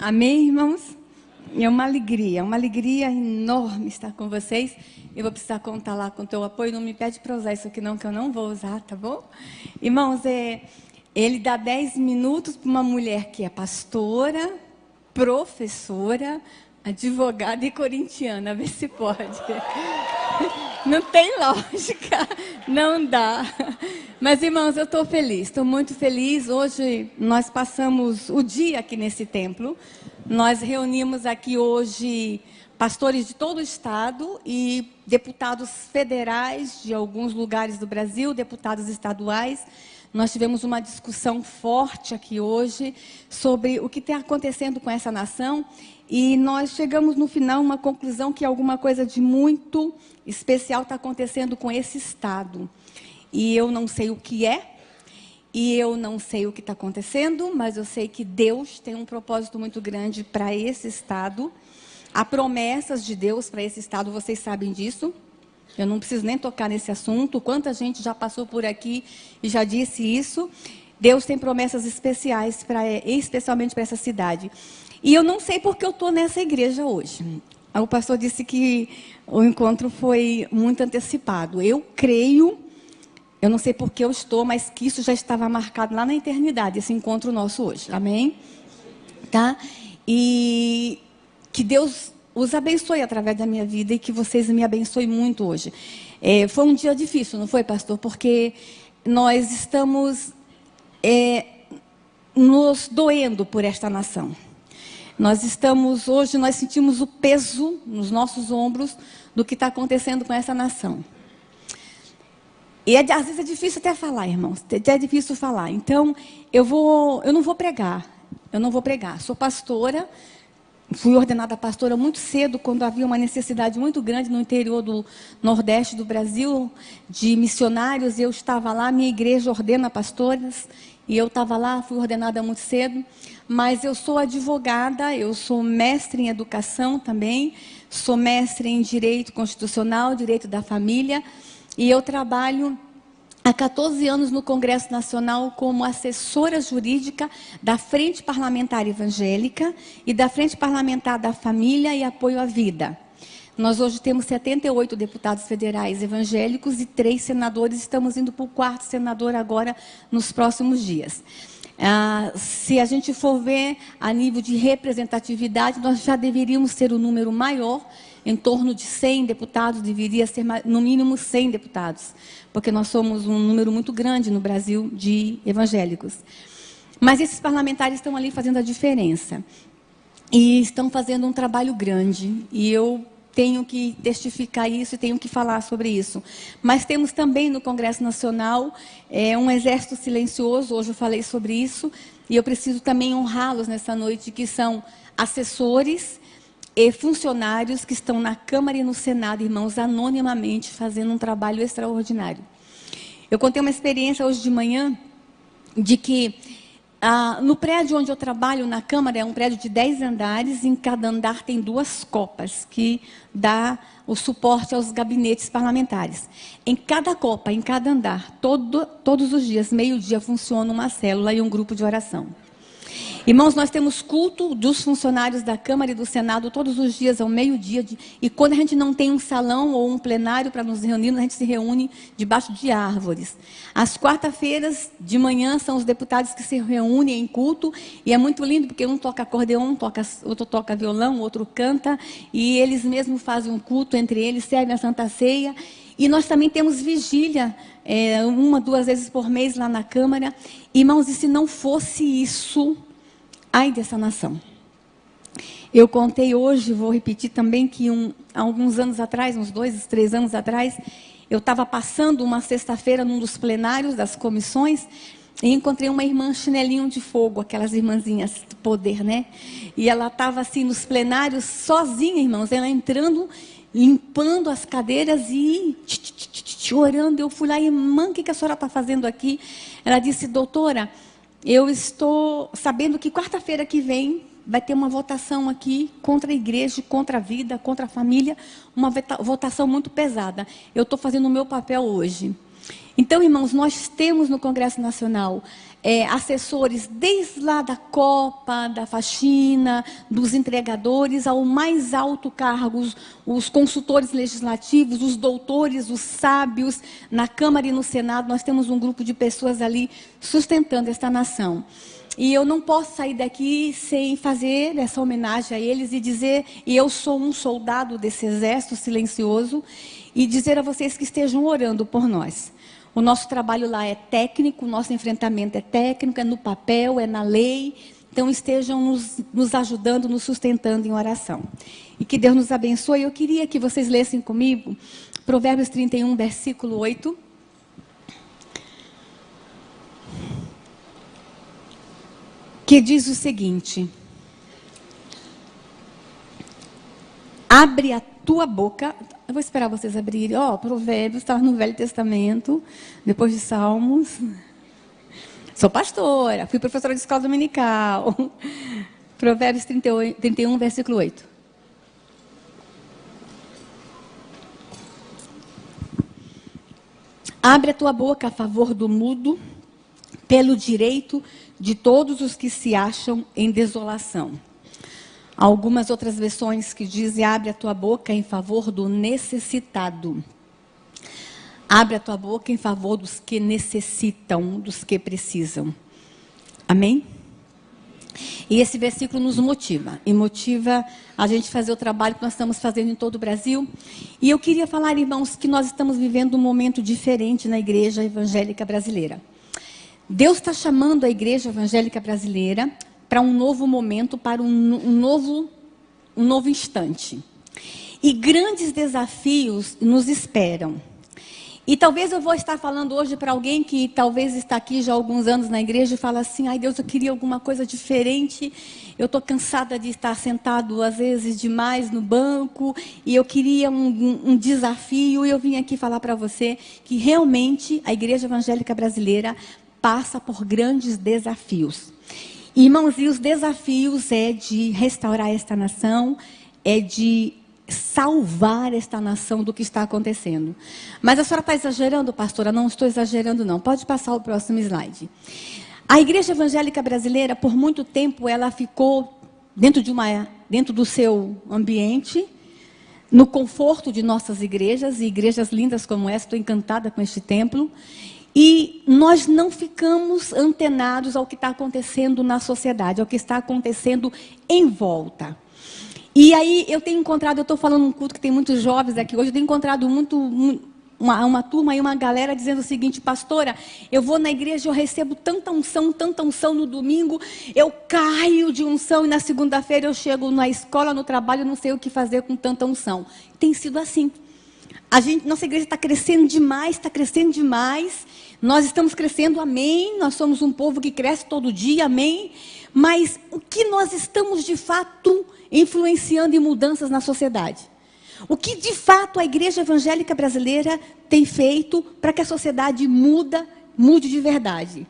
Amém, irmãos? É uma alegria enorme estar com vocês. Eu vou precisar contar lá com o teu apoio. Não me pede para usar isso aqui não, que eu não vou usar, tá bom? Irmãos, ele dá 10 minutos para uma mulher que é pastora, professora, advogada e corintiana. Vê se pode. Não tem lógica, não dá. Mas, irmãos, eu estou feliz, estou muito feliz. Hoje nós passamos o dia aqui nesse templo. Nós reunimos aqui hoje pastores de todo o estado e deputados federais de alguns lugares do Brasil, deputados estaduais. Nós tivemos uma discussão forte aqui hoje sobre o que está acontecendo com essa nação e nós chegamos no final a uma conclusão que alguma coisa de muito especial está acontecendo com esse estado. E eu não sei o que é, e eu não sei o que está acontecendo, mas eu sei que Deus tem um propósito muito grande para esse estado. Há promessas de Deus para esse estado, vocês sabem disso. Eu não preciso nem tocar nesse assunto. Quanta gente já passou por aqui e já disse isso. Deus tem promessas especiais, especialmente para essa cidade. E eu não sei porque eu estou nessa igreja hoje. O pastor disse que o encontro foi muito antecipado. Eu creio, eu não sei porque eu estou, mas que isso já estava marcado lá na eternidade, esse encontro nosso hoje. Amém? Tá? E que Deus os abençoe através da minha vida e que vocês me abençoem muito hoje. Foi um dia difícil, não foi, pastor? Porque nós estamos nos doendo por esta nação. Hoje nós sentimos o peso nos nossos ombros do que está acontecendo com essa nação. E às vezes é difícil até falar, irmãos. É difícil falar. Então, eu não vou pregar. Sou pastora. Fui ordenada pastora muito cedo, quando havia uma necessidade muito grande no interior do Nordeste do Brasil, de missionários. Eu estava lá, minha igreja ordena pastoras, e eu estava lá, fui ordenada muito cedo. Mas eu sou advogada, eu sou mestre em educação também, sou mestre em direito constitucional, direito da família, e eu trabalho há 14 anos no Congresso Nacional como assessora jurídica da Frente Parlamentar Evangélica e da Frente Parlamentar da Família e Apoio à Vida. Nós hoje temos 78 deputados federais evangélicos e 3 senadores. Estamos indo para o 4º senador agora nos próximos dias. Se a gente for ver a nível de representatividade, nós já deveríamos ter um número maior, em torno de 100 deputados, deveria ser no mínimo 100 deputados, porque nós somos um número muito grande no Brasil de evangélicos. Mas esses parlamentares estão ali fazendo a diferença, e estão fazendo um trabalho grande, e eu tenho que testificar isso e tenho que falar sobre isso. Mas temos também no Congresso Nacional um exército silencioso, hoje eu falei sobre isso, e eu preciso também honrá-los nessa noite, que são assessores e funcionários que estão na Câmara e no Senado, irmãos, anonimamente, fazendo um trabalho extraordinário. Eu contei uma experiência hoje de manhã, de que no prédio onde eu trabalho, na Câmara, é um prédio de 10 andares, em cada andar tem 2 copas, que dá o suporte aos gabinetes parlamentares. Em cada copa, em cada andar, todos os dias, meio-dia, funciona uma célula e um grupo de oração. Irmãos, nós temos culto dos funcionários da Câmara e do Senado todos os dias ao meio-dia. E quando a gente não tem um salão ou um plenário para nos reunir, a gente se reúne debaixo de árvores. Às quarta-feiras de manhã são os deputados que se reúnem em culto. E é muito lindo porque um toca acordeon, outro toca violão, outro canta. E eles mesmos fazem um culto entre eles, servem a Santa Ceia. E nós também temos vigília, 1, 2 vezes por mês lá na Câmara. Irmãos, e se não fosse isso, ai dessa nação. Eu contei hoje, vou repetir também, que há alguns anos atrás, uns 2, 3 anos atrás, eu estava passando uma sexta-feira num dos plenários das comissões e encontrei uma irmã chinelinho de fogo, aquelas irmãzinhas do poder, né? E ela estava assim nos plenários, sozinha, irmãos, ela entrando, limpando as cadeiras e orando. Eu fui lá, irmã, o que a senhora está fazendo aqui? Ela disse, doutora, eu estou sabendo que quarta-feira que vem vai ter uma votação aqui contra a igreja, contra a vida, contra a família, uma votação muito pesada. Eu estou fazendo o meu papel hoje. Então, irmãos, nós temos no Congresso Nacional assessores desde lá da Copa, da faxina, dos entregadores, ao mais alto cargo, os consultores legislativos, os doutores, os sábios, na Câmara e no Senado. Nós temos um grupo de pessoas ali sustentando esta nação. E eu não posso sair daqui sem fazer essa homenagem a eles e dizer, e eu sou um soldado desse exército silencioso, e dizer a vocês que estejam orando por nós. O nosso trabalho lá é técnico, o nosso enfrentamento é técnico, é no papel, é na lei. Então estejam nos ajudando, nos sustentando em oração. E que Deus nos abençoe. Eu queria que vocês lessem comigo Provérbios 31, versículo 8. Que diz o seguinte: abre a tua boca. Eu vou esperar vocês abrirem. Provérbios, estava no Velho Testamento, depois de Salmos. Sou pastora, fui professora de escola dominical. Provérbios 31, versículo 8. Abre a tua boca a favor do mudo, pelo direito de todos os que se acham em desolação. Algumas outras versões que dizem, abre a tua boca em favor do necessitado. Abre a tua boca em favor dos que necessitam, dos que precisam. Amém? E esse versículo nos motiva. E motiva a gente fazer o trabalho que nós estamos fazendo em todo o Brasil. E eu queria falar, irmãos, que nós estamos vivendo um momento diferente na igreja evangélica brasileira. Deus está chamando a igreja evangélica brasileira para um novo momento, para um novo instante. E grandes desafios nos esperam. E talvez eu vou estar falando hoje para alguém que talvez está aqui já há alguns anos na igreja e fala assim, ai Deus, eu queria alguma coisa diferente, eu estou cansada de estar sentado às vezes demais no banco, e eu queria um desafio, e eu vim aqui falar para você que realmente a igreja evangélica brasileira passa por grandes desafios. Irmãos, e os desafios é de restaurar esta nação, é de salvar esta nação do que está acontecendo. Mas a senhora está exagerando, pastora? Não estou exagerando, não. Pode passar o próximo slide. A igreja evangélica brasileira, por muito tempo, ela ficou dentro do seu ambiente, no conforto de nossas igrejas, e igrejas lindas como essa, estou encantada com este templo. E nós não ficamos antenados ao que está acontecendo na sociedade, ao que está acontecendo em volta. E aí eu tenho encontrado, eu estou falando num culto que tem muitos jovens aqui hoje, eu tenho encontrado uma turma e uma galera dizendo o seguinte, pastora, eu vou na igreja, eu recebo tanta unção no domingo, eu caio de unção e na segunda-feira eu chego na escola, no trabalho, não sei o que fazer com tanta unção. Tem sido assim. Nossa igreja está crescendo demais, nós estamos crescendo, amém, nós somos um povo que cresce todo dia, amém, mas o que nós estamos de fato influenciando em mudanças na sociedade? O que de fato a igreja evangélica brasileira tem feito para que a sociedade mude de verdade?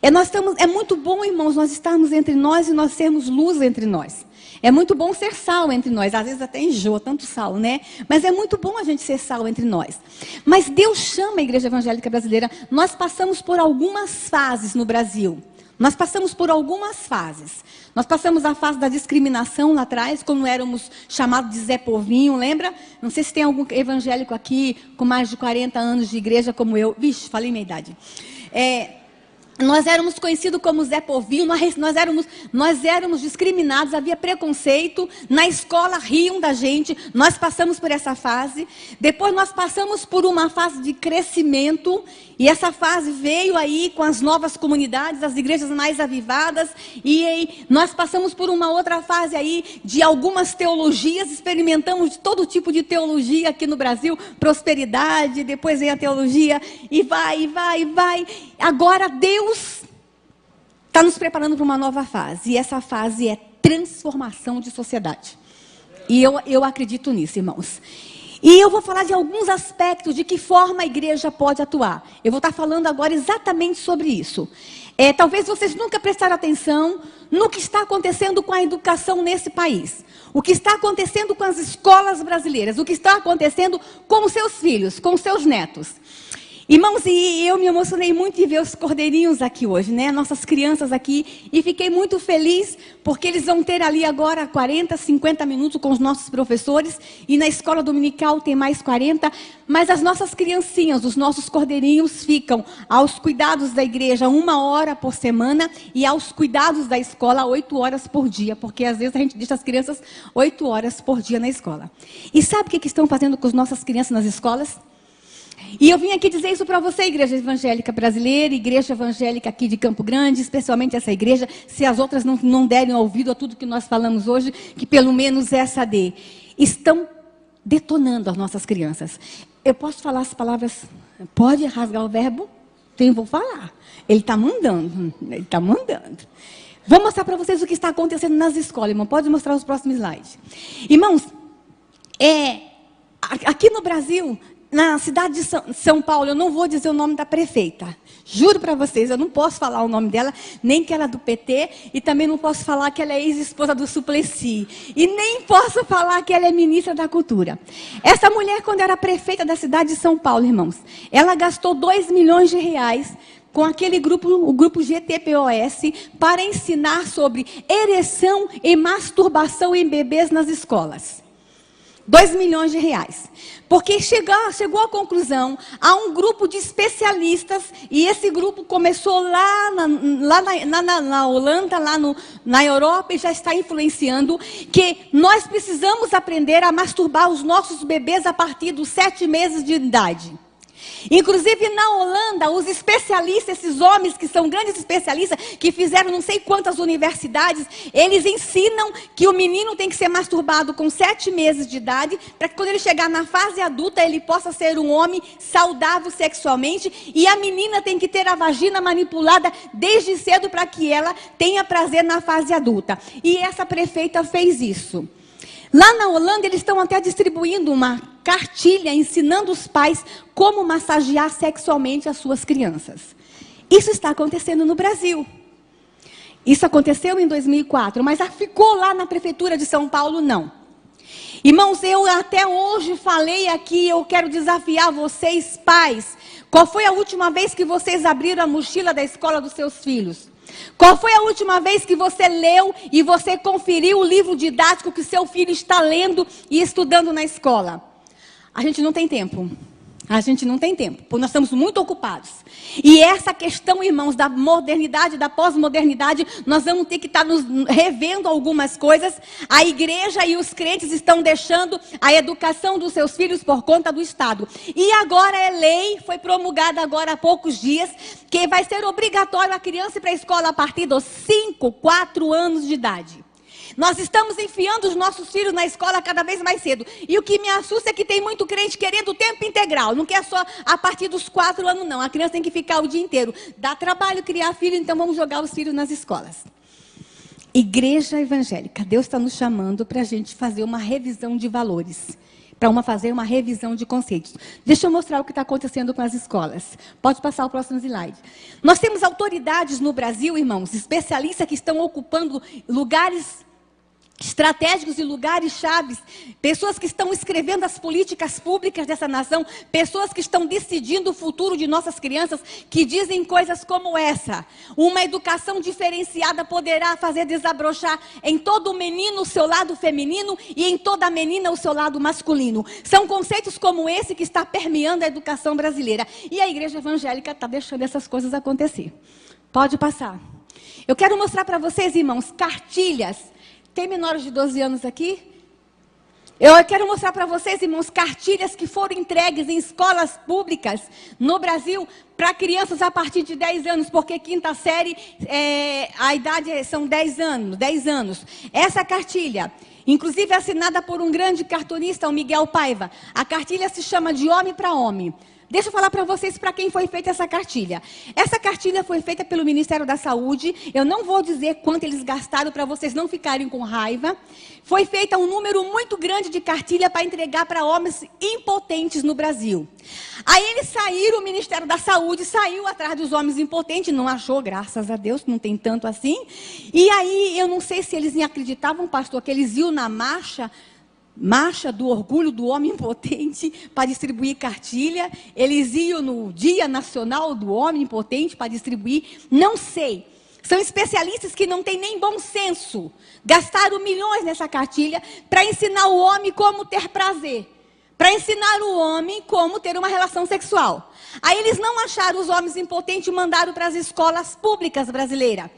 É muito bom, irmãos, nós estarmos entre nós e nós sermos luz entre nós. É muito bom ser sal entre nós. Às vezes até enjoa tanto sal, né? Mas é muito bom a gente ser sal entre nós. Mas Deus chama a igreja evangélica brasileira. Nós passamos por algumas fases no Brasil. Nós passamos por algumas fases. Nós passamos a fase da discriminação lá atrás, quando éramos chamados de Zé Povinho, lembra? Não sei se tem algum evangélico aqui com mais de 40 anos de igreja como eu. Vixe, falei minha idade. Nós éramos conhecidos como Zé Povinho, nós éramos discriminados, havia preconceito, na escola riam da gente, nós passamos por essa fase, depois nós passamos por uma fase de crescimento, e essa fase veio aí com as novas comunidades, as igrejas mais avivadas, e aí nós passamos por uma outra fase aí de algumas teologias, experimentamos de todo tipo de teologia aqui no Brasil, prosperidade, depois vem a teologia, e vai. Agora Deus está nos preparando para uma nova fase. E essa fase é transformação de sociedade. E eu acredito nisso, irmãos. E eu vou falar de alguns aspectos de que forma a igreja pode atuar. Eu vou estar falando agora exatamente sobre isso. Talvez vocês nunca prestaram atenção no que está acontecendo com a educação nesse país. O que está acontecendo com as escolas brasileiras. O que está acontecendo com os seus filhos, com os seus netos. Irmãos, e eu me emocionei muito em ver os cordeirinhos aqui hoje, né? Nossas crianças aqui. E fiquei muito feliz, porque eles vão ter ali agora 40, 50 minutos com os nossos professores. E na escola dominical tem mais 40. Mas as nossas criancinhas, os nossos cordeirinhos, ficam aos cuidados da igreja 1 hora por semana. E aos cuidados da escola 8 horas por dia. Porque às vezes a gente deixa as crianças 8 horas por dia na escola. E sabe o que estão fazendo com as nossas crianças nas escolas? E eu vim aqui dizer isso para você, Igreja Evangélica Brasileira, Igreja Evangélica aqui de Campo Grande, especialmente essa igreja, se as outras não derem ouvido a tudo que nós falamos hoje, que pelo menos essa dê. Estão detonando as nossas crianças. Eu posso falar as palavras, pode rasgar o verbo? Então eu vou falar. Ele está mandando, ele está mandando. Vou mostrar para vocês o que está acontecendo nas escolas, irmão. Pode mostrar os próximos slides. Irmãos, aqui no Brasil, na cidade de São Paulo, eu não vou dizer o nome da prefeita. Juro para vocês, eu não posso falar o nome dela, nem que ela é do PT, e também não posso falar que ela é ex-esposa do Suplicy. E nem posso falar que ela é ministra da Cultura. Essa mulher, quando era prefeita da cidade de São Paulo, irmãos, ela gastou 2 milhões de reais com aquele grupo, o grupo GTPOS, para ensinar sobre ereção e masturbação em bebês nas escolas. 2 milhões de reais. Porque chegou à conclusão, há um grupo de especialistas, e esse grupo começou lá na Holanda, na Europa, e já está influenciando, que nós precisamos aprender a masturbar os nossos bebês a partir dos 7 meses de idade. Inclusive na Holanda, os especialistas, esses homens que são grandes especialistas, que fizeram não sei quantas universidades, eles ensinam que o menino tem que ser masturbado com 7 meses de idade, para que quando ele chegar na fase adulta, ele possa ser um homem saudável sexualmente, e a menina tem que ter a vagina manipulada desde cedo para que ela tenha prazer na fase adulta. E essa prefeita fez isso. Lá na Holanda, eles estão até distribuindo uma cartilha ensinando os pais como massagear sexualmente as suas crianças. Isso está acontecendo no Brasil. Isso aconteceu em 2004, mas ficou lá na prefeitura de São Paulo, não. Irmãos, eu até hoje falei aqui, eu quero desafiar vocês, pais. Qual foi a última vez que vocês abriram a mochila da escola dos seus filhos? Qual foi a última vez que você leu e você conferiu o livro didático que seu filho está lendo e estudando na escola? A gente não tem tempo. A gente não tem tempo, porque nós estamos muito ocupados. E essa questão, irmãos, da modernidade, da pós-modernidade, nós vamos ter que estar nos revendo algumas coisas. A igreja e os crentes estão deixando a educação dos seus filhos por conta do Estado. E agora é lei, foi promulgada agora há poucos dias, que vai ser obrigatório a criança ir para a escola a partir dos 5, 4 anos de idade. Nós estamos enfiando os nossos filhos na escola cada vez mais cedo. E o que me assusta é que tem muito crente querendo tempo integral. Não quer só a partir dos 4 anos, não. A criança tem que ficar o dia inteiro. Dá trabalho criar filho, então vamos jogar os filhos nas escolas. Igreja evangélica, Deus está nos chamando para a gente fazer uma revisão de valores. Para fazer uma revisão de conceitos. Deixa eu mostrar o que está acontecendo com as escolas. Pode passar o próximo slide. Nós temos autoridades no Brasil, irmãos, especialistas que estão ocupando lugares estratégicos e lugares chaves, pessoas que estão escrevendo as políticas públicas dessa nação, pessoas que estão decidindo o futuro de nossas crianças, que dizem coisas como essa: uma educação diferenciada poderá fazer desabrochar em todo menino o seu lado feminino e em toda menina o seu lado masculino. São conceitos como esse que está permeando a educação brasileira, e a igreja evangélica está deixando essas coisas acontecer. Pode passar. Eu quero mostrar para vocês, irmãos, cartilhas. Tem menores de 12 anos aqui? Eu quero mostrar para vocês, irmãos, cartilhas que foram entregues em escolas públicas no Brasil para crianças a partir de 10 anos, porque quinta série, a idade são 10 anos. Essa cartilha, inclusive assinada por um grande cartunista, o Miguel Paiva, a cartilha se chama De Homem para Homem. Deixa eu falar para vocês para quem foi feita essa cartilha. Essa cartilha foi feita pelo Ministério da Saúde. Eu não vou dizer quanto eles gastaram para vocês não ficarem com raiva. Foi feita um número muito grande de cartilha para entregar para homens impotentes no Brasil. Aí eles saíram, o Ministério da Saúde saiu atrás dos homens impotentes, não achou, graças a Deus, não tem tanto assim. E aí, eu não sei se eles acreditavam, pastor, que eles iam na marcha Marcha do Orgulho do Homem Impotente para distribuir cartilha. Eles iam no Dia Nacional do Homem Impotente para distribuir. Não sei. São especialistas que não têm nem bom senso. Gastaram milhões nessa cartilha para ensinar o homem como ter prazer. Para ensinar o homem como ter uma relação sexual. Aí eles não acharam os homens impotentes e mandaram para as escolas públicas brasileiras.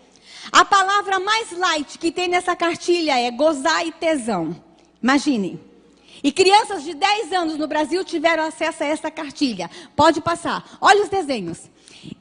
A palavra mais light que tem nessa cartilha é gozar e tesão. Imagine. E crianças de 10 anos no Brasil tiveram acesso a essa cartilha. Pode passar. Olha os desenhos.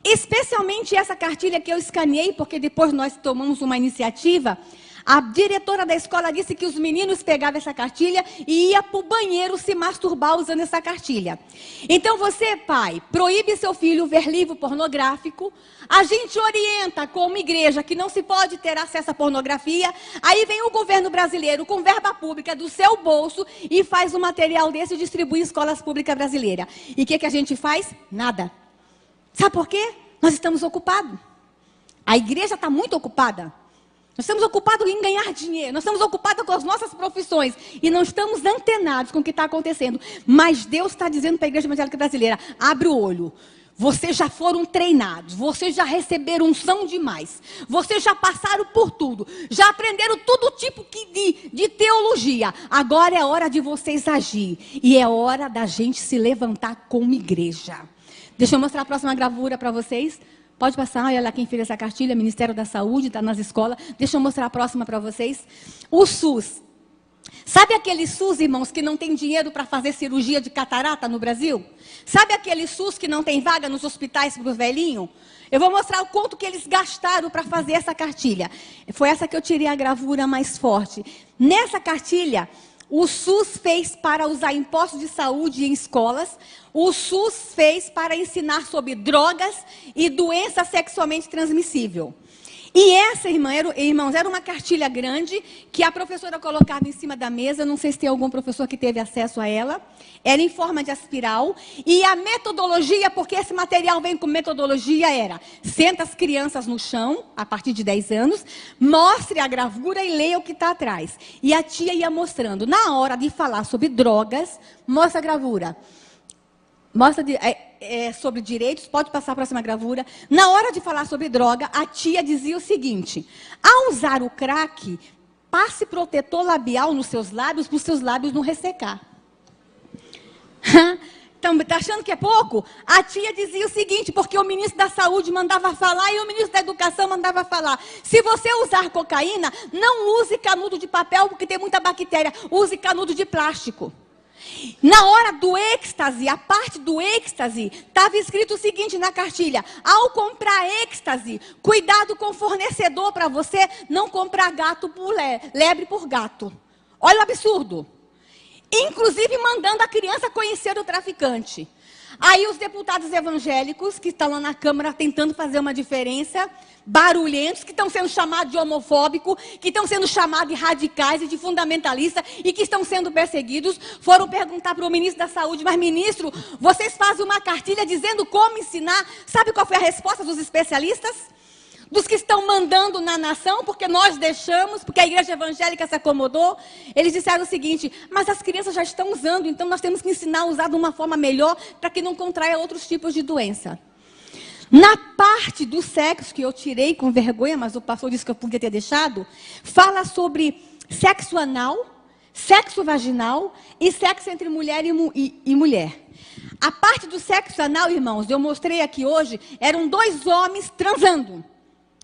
Especialmente essa cartilha que eu escaneei, porque depois nós tomamos uma iniciativa. A diretora da escola disse que os meninos pegavam essa cartilha e iam para o banheiro se masturbar usando essa cartilha. Então você, pai, proíbe seu filho ver livro pornográfico. A gente orienta como igreja que não se pode ter acesso à pornografia. Aí vem o governo brasileiro com verba pública do seu bolso e faz um material desse e distribui em escolas públicas brasileiras. E o que a gente faz? Nada. Sabe por quê? Nós estamos ocupados. A igreja está muito ocupada. Nós estamos ocupados em ganhar dinheiro. Nós estamos ocupados com as nossas profissões. E não estamos antenados com o que está acontecendo. Mas Deus está dizendo para a igreja evangélica brasileira, abre o olho. Vocês já foram treinados. Vocês já receberam unção demais. Vocês já passaram por tudo. Já aprenderam todo tipo de teologia. Agora é hora de vocês agir. E é hora da gente se levantar como igreja. Deixa eu mostrar a próxima gravura para vocês. Pode passar, olha lá quem fez essa cartilha, Ministério da Saúde, está nas escolas. Deixa eu mostrar a próxima para vocês. O SUS. Sabe aquele SUS, irmãos, que não tem dinheiro para fazer cirurgia de catarata no Brasil? Sabe aquele SUS que não tem vaga nos hospitais para os velhinhos? Eu vou mostrar o quanto que eles gastaram para fazer essa cartilha. Foi essa que eu tirei a gravura mais forte. Nessa cartilha, o SUS fez para usar impostos de saúde em escolas. O SUS fez para ensinar sobre drogas e doença sexualmente transmissível. E essa, irmãos, era uma cartilha grande que a professora colocava em cima da mesa. Não sei se tem algum professor que teve acesso a ela. Era em forma de espiral. E a metodologia, porque esse material vem com metodologia, era: senta as crianças no chão, a partir de 10 anos, mostre a gravura e leia o que está atrás. E a tia ia mostrando. Na hora de falar sobre drogas, mostra a gravura. Mostra sobre direitos, pode passar a próxima gravura. Na hora de falar sobre droga, a tia dizia o seguinte: ao usar o crack, passe protetor labial nos seus lábios, para os seus lábios não ressecar. Então, está achando que é pouco? A tia dizia o seguinte, porque o ministro da Saúde mandava falar e o ministro da Educação mandava falar: se você usar cocaína, não use canudo de papel, porque tem muita bactéria, use canudo de plástico. Na hora do êxtase, a parte do êxtase, estava escrito o seguinte na cartilha: ao comprar êxtase, cuidado com o fornecedor para você não comprar gato por lebre por gato. Olha o absurdo. Inclusive mandando a criança conhecer o traficante. Aí os deputados evangélicos, que estão lá na Câmara tentando fazer uma diferença, barulhentos, que estão sendo chamados de homofóbicos, que estão sendo chamados de radicais e de fundamentalistas, e que estão sendo perseguidos, foram perguntar para o ministro da Saúde: mas ministro, vocês fazem uma cartilha dizendo como ensinar? Sabe qual foi a resposta dos especialistas? Dos que estão mandando na nação, porque nós deixamos, porque a igreja evangélica se acomodou. Eles disseram o seguinte: mas as crianças já estão usando, então nós temos que ensinar a usar de uma forma melhor, para que não contraia outros tipos de doença. Na parte do sexo, que eu tirei com vergonha, mas o pastor disse que eu podia ter deixado, fala sobre sexo anal, sexo vaginal e sexo entre mulher e mulher. A parte do sexo anal, irmãos, eu mostrei aqui hoje, eram 2 homens transando.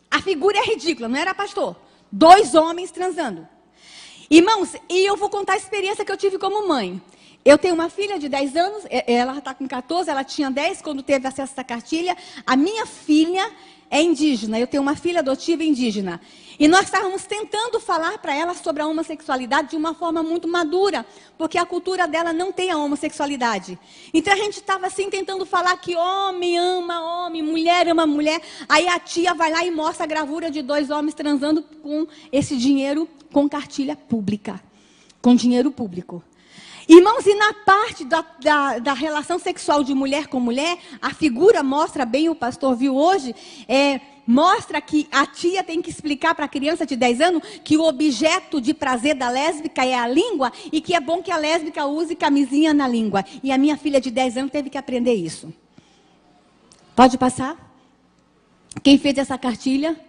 A figura é ridícula, não era, pastor? 2 homens transando. Irmãos, e eu vou contar a experiência que eu tive como mãe. Eu tenho uma filha de 10 anos, ela está com 14, ela tinha 10 quando teve acesso a essa cartilha. A minha filha é indígena, eu tenho uma filha adotiva indígena. E nós estávamos tentando falar para ela sobre a homossexualidade de uma forma muito madura, porque a cultura dela não tem a homossexualidade. Então a gente estava assim tentando falar que homem ama homem, mulher ama mulher. Aí a tia vai lá e mostra a gravura de 2 homens transando com esse dinheiro, com cartilha pública, com dinheiro público. Irmãos, e na parte da relação sexual de mulher com mulher, a figura mostra bem, o pastor viu hoje, mostra que a tia tem que explicar para a criança de 10 anos que o objeto de prazer da lésbica é a língua e que é bom que a lésbica use camisinha na língua. E a minha filha de 10 anos teve que aprender isso. Pode passar? Quem fez essa cartilha?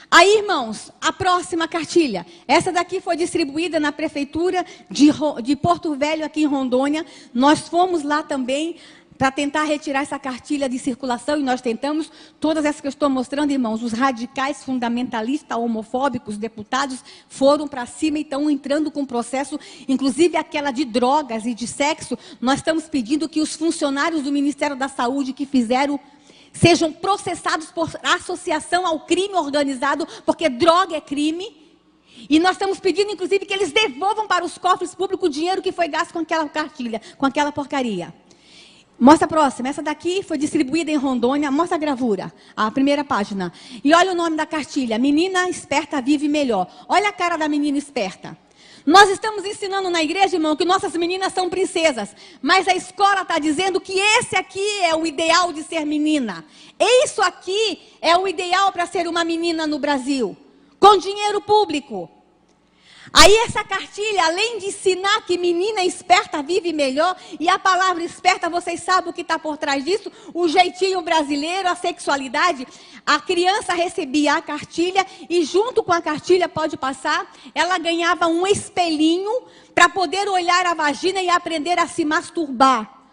Aí, irmãos, a próxima cartilha. Essa daqui foi distribuída na prefeitura de Porto Velho, aqui em Rondônia. Nós fomos lá também para tentar retirar essa cartilha de circulação, e nós tentamos. Todas essas que eu estou mostrando, irmãos, os radicais, fundamentalistas, homofóbicos, deputados, foram para cima e estão entrando com processo, inclusive aquela de drogas e de sexo. Nós estamos pedindo que os funcionários do Ministério da Saúde que fizeram sejam processados por associação ao crime organizado, porque droga é crime. E nós estamos pedindo, inclusive, que eles devolvam para os cofres públicos o dinheiro que foi gasto com aquela cartilha, com aquela porcaria. Mostra a próxima. Essa daqui foi distribuída em Rondônia. Mostra a gravura, a primeira página. E olha o nome da cartilha. Menina esperta vive melhor. Olha a cara da menina esperta. Nós estamos ensinando na igreja, irmão, que nossas meninas são princesas. Mas a escola está dizendo que esse aqui é o ideal de ser menina. Isso aqui é o ideal para ser uma menina no Brasil. Com dinheiro público. Aí essa cartilha, além de ensinar que menina esperta vive melhor, e a palavra esperta, vocês sabem o que está por trás disso? O jeitinho brasileiro, a sexualidade. A criança recebia a cartilha e junto com a cartilha, pode passar, ela ganhava um espelhinho para poder olhar a vagina e aprender a se masturbar.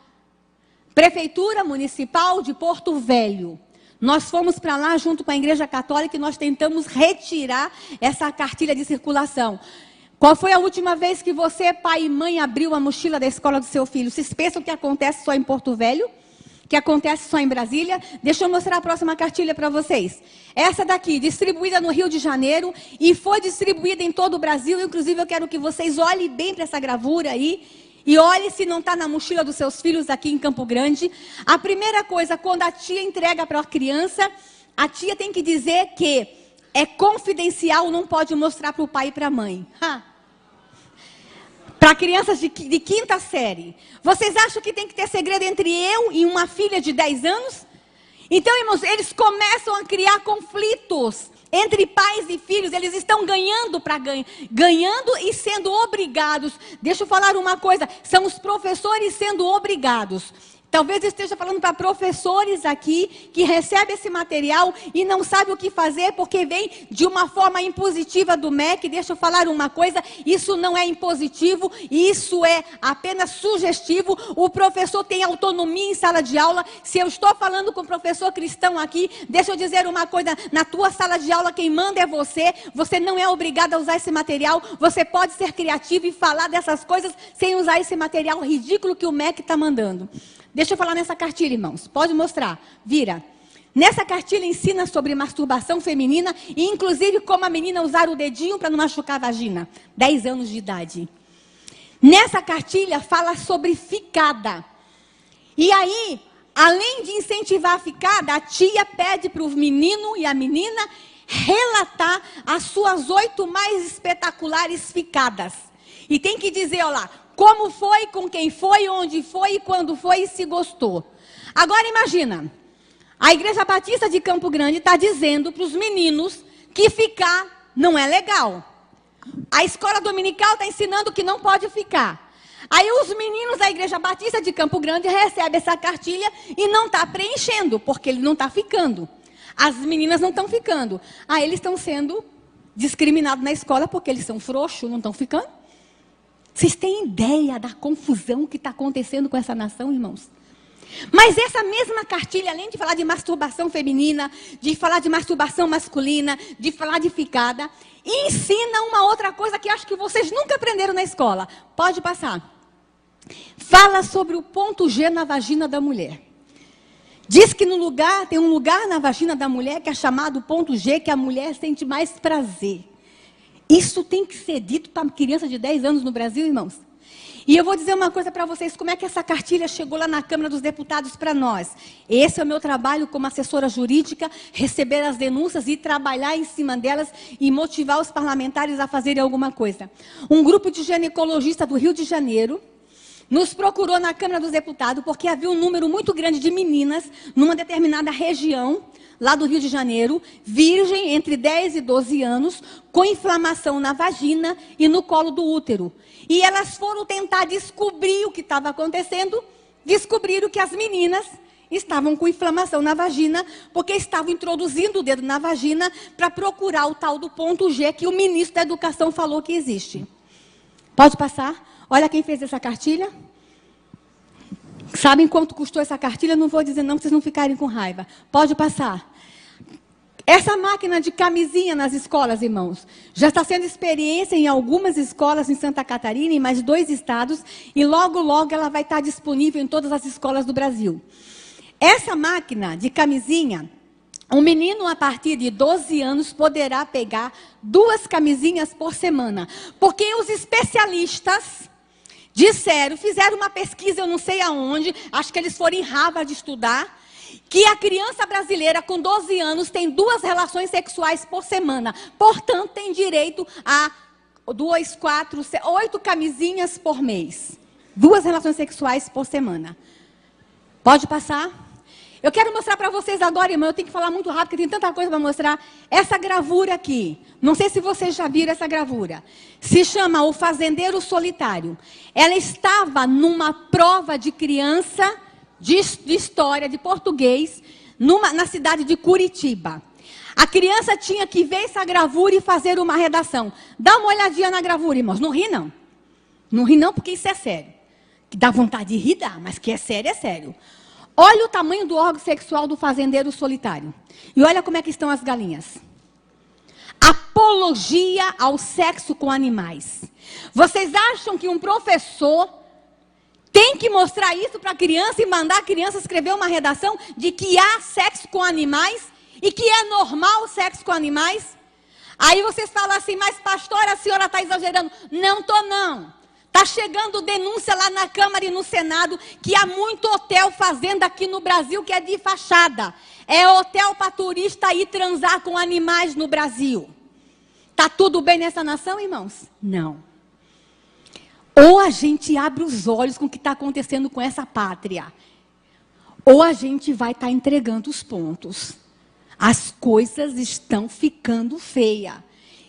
Prefeitura Municipal de Porto Velho. Nós fomos para lá junto com a Igreja Católica e nós tentamos retirar essa cartilha de circulação. Qual foi a última vez que você, pai e mãe, abriu a mochila da escola do seu filho? Vocês pensam que acontece só em Porto Velho? Que acontece só em Brasília? Deixa eu mostrar a próxima cartilha para vocês. Essa daqui, distribuída no Rio de Janeiro e foi distribuída em todo o Brasil. Inclusive, eu quero que vocês olhem bem para essa gravura aí. E olhe se não está na mochila dos seus filhos aqui em Campo Grande. A primeira coisa, quando a tia entrega para a criança, a tia tem que dizer que é confidencial, não pode mostrar para o pai e para a mãe. Para crianças de quinta série. Vocês acham que tem que ter segredo entre eu e uma filha de 10 anos? Então, irmãos, eles começam a criar conflitos entre pais e filhos. Eles estão ganhando e sendo obrigados. Deixa eu falar uma coisa, são os professores sendo obrigados. Talvez eu esteja falando para professores aqui que recebem esse material e não sabem o que fazer porque vem de uma forma impositiva do MEC. Deixa eu falar uma coisa, isso não é impositivo, isso é apenas sugestivo. O professor tem autonomia em sala de aula. Se eu estou falando com o professor cristão aqui, deixa eu dizer uma coisa, na tua sala de aula quem manda é você. Você não é obrigado a usar esse material. Você pode ser criativo e falar dessas coisas sem usar esse material ridículo que o MEC está mandando. Deixa eu falar nessa cartilha, irmãos. Pode mostrar. Vira. Nessa cartilha ensina sobre masturbação feminina e inclusive como a menina usar o dedinho para não machucar a vagina. 10 anos de idade. Nessa cartilha fala sobre ficada. E aí, além de incentivar a ficada, a tia pede para o menino e a menina relatar as suas 8 mais espetaculares ficadas. E tem que dizer, olha lá, como foi, com quem foi, onde foi, quando foi e se gostou. Agora imagina, a Igreja Batista de Campo Grande está dizendo para os meninos que ficar não é legal. A escola dominical está ensinando que não pode ficar. Aí os meninos da Igreja Batista de Campo Grande recebem essa cartilha e não está preenchendo, porque ele não está ficando. As meninas não estão ficando. Aí eles estão sendo discriminados na escola porque eles são frouxos, não estão ficando. Vocês têm ideia da confusão que está acontecendo com essa nação, irmãos? Mas essa mesma cartilha, além de falar de masturbação feminina, de falar de masturbação masculina, de falar de ficada, ensina uma outra coisa que acho que vocês nunca aprenderam na escola. Pode passar. Fala sobre o ponto G na vagina da mulher. Diz que tem um lugar na vagina da mulher que é chamado ponto G, que a mulher sente mais prazer. Isso tem que ser dito para criança de 10 anos no Brasil, irmãos. E eu vou dizer uma coisa para vocês, como é que essa cartilha chegou lá na Câmara dos Deputados para nós. Esse é o meu trabalho como assessora jurídica, receber as denúncias e trabalhar em cima delas e motivar os parlamentares a fazerem alguma coisa. Um grupo de ginecologistas do Rio de Janeiro nos procurou na Câmara dos Deputados porque havia um número muito grande de meninas numa determinada região, lá do Rio de Janeiro, virgem entre 10 e 12 anos, com inflamação na vagina e no colo do útero. E elas foram tentar descobrir o que estava acontecendo, descobriram que as meninas estavam com inflamação na vagina, porque estavam introduzindo o dedo na vagina para procurar o tal do ponto G que o ministro da Educação falou que existe. Pode passar? Olha quem fez essa cartilha. Sabem quanto custou essa cartilha? Não vou dizer não, para vocês não ficarem com raiva. Pode passar. Essa máquina de camisinha nas escolas, irmãos, já está sendo experiência em algumas escolas em Santa Catarina, em mais 2 estados, e logo, logo ela vai estar disponível em todas as escolas do Brasil. Essa máquina de camisinha, um menino a partir de 12 anos poderá pegar 2 camisinhas por semana, porque os especialistas disseram, fizeram uma pesquisa, eu não sei aonde, acho que eles foram em Harvard estudar, que a criança brasileira com 12 anos tem 2 relações sexuais por semana. Portanto, tem direito a 2, 4, 8 camisinhas por mês. 2 relações sexuais por semana. Pode passar? Eu quero mostrar para vocês agora, irmão, eu tenho que falar muito rápido, porque tem tanta coisa para mostrar. Essa gravura aqui, não sei se vocês já viram essa gravura. Se chama O Fazendeiro Solitário. Ela estava numa prova de criança de história, de português, na cidade de Curitiba. A criança tinha que ver essa gravura e fazer uma redação. Dá uma olhadinha na gravura, irmãos. Não ri, não. Não ri, não, porque isso é sério. Que dá vontade de rir, dá, mas que é sério, é sério. Olha o tamanho do órgão sexual do fazendeiro solitário. E olha como é que estão as galinhas. Apologia ao sexo com animais. Vocês acham que um professor tem que mostrar isso para a criança e mandar a criança escrever uma redação de que há sexo com animais e que é normal o sexo com animais? Aí vocês falam assim, mas pastora, a senhora está exagerando. Não estou, não. Está chegando denúncia lá na Câmara e no Senado que há muito hotel fazenda aqui no Brasil que é de fachada. É hotel para turista ir transar com animais no Brasil. Está tudo bem nessa nação, irmãos? Não. Ou a gente abre os olhos com o que está acontecendo com essa pátria, ou a gente vai estar entregando os pontos. As coisas estão ficando feias.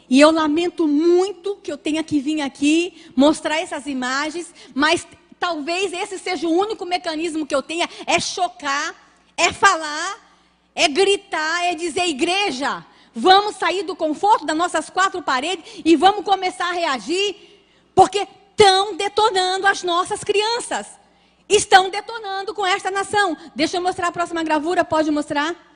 E eu lamento muito que eu tenha que vir aqui mostrar essas imagens, mas talvez esse seja o único mecanismo que eu tenha, é chocar, é falar, é gritar, é dizer, igreja, vamos sair do conforto das nossas 4 paredes e vamos começar a reagir, porque estão detonando as nossas crianças. Estão detonando com esta nação. Deixa eu mostrar a próxima gravura, pode mostrar?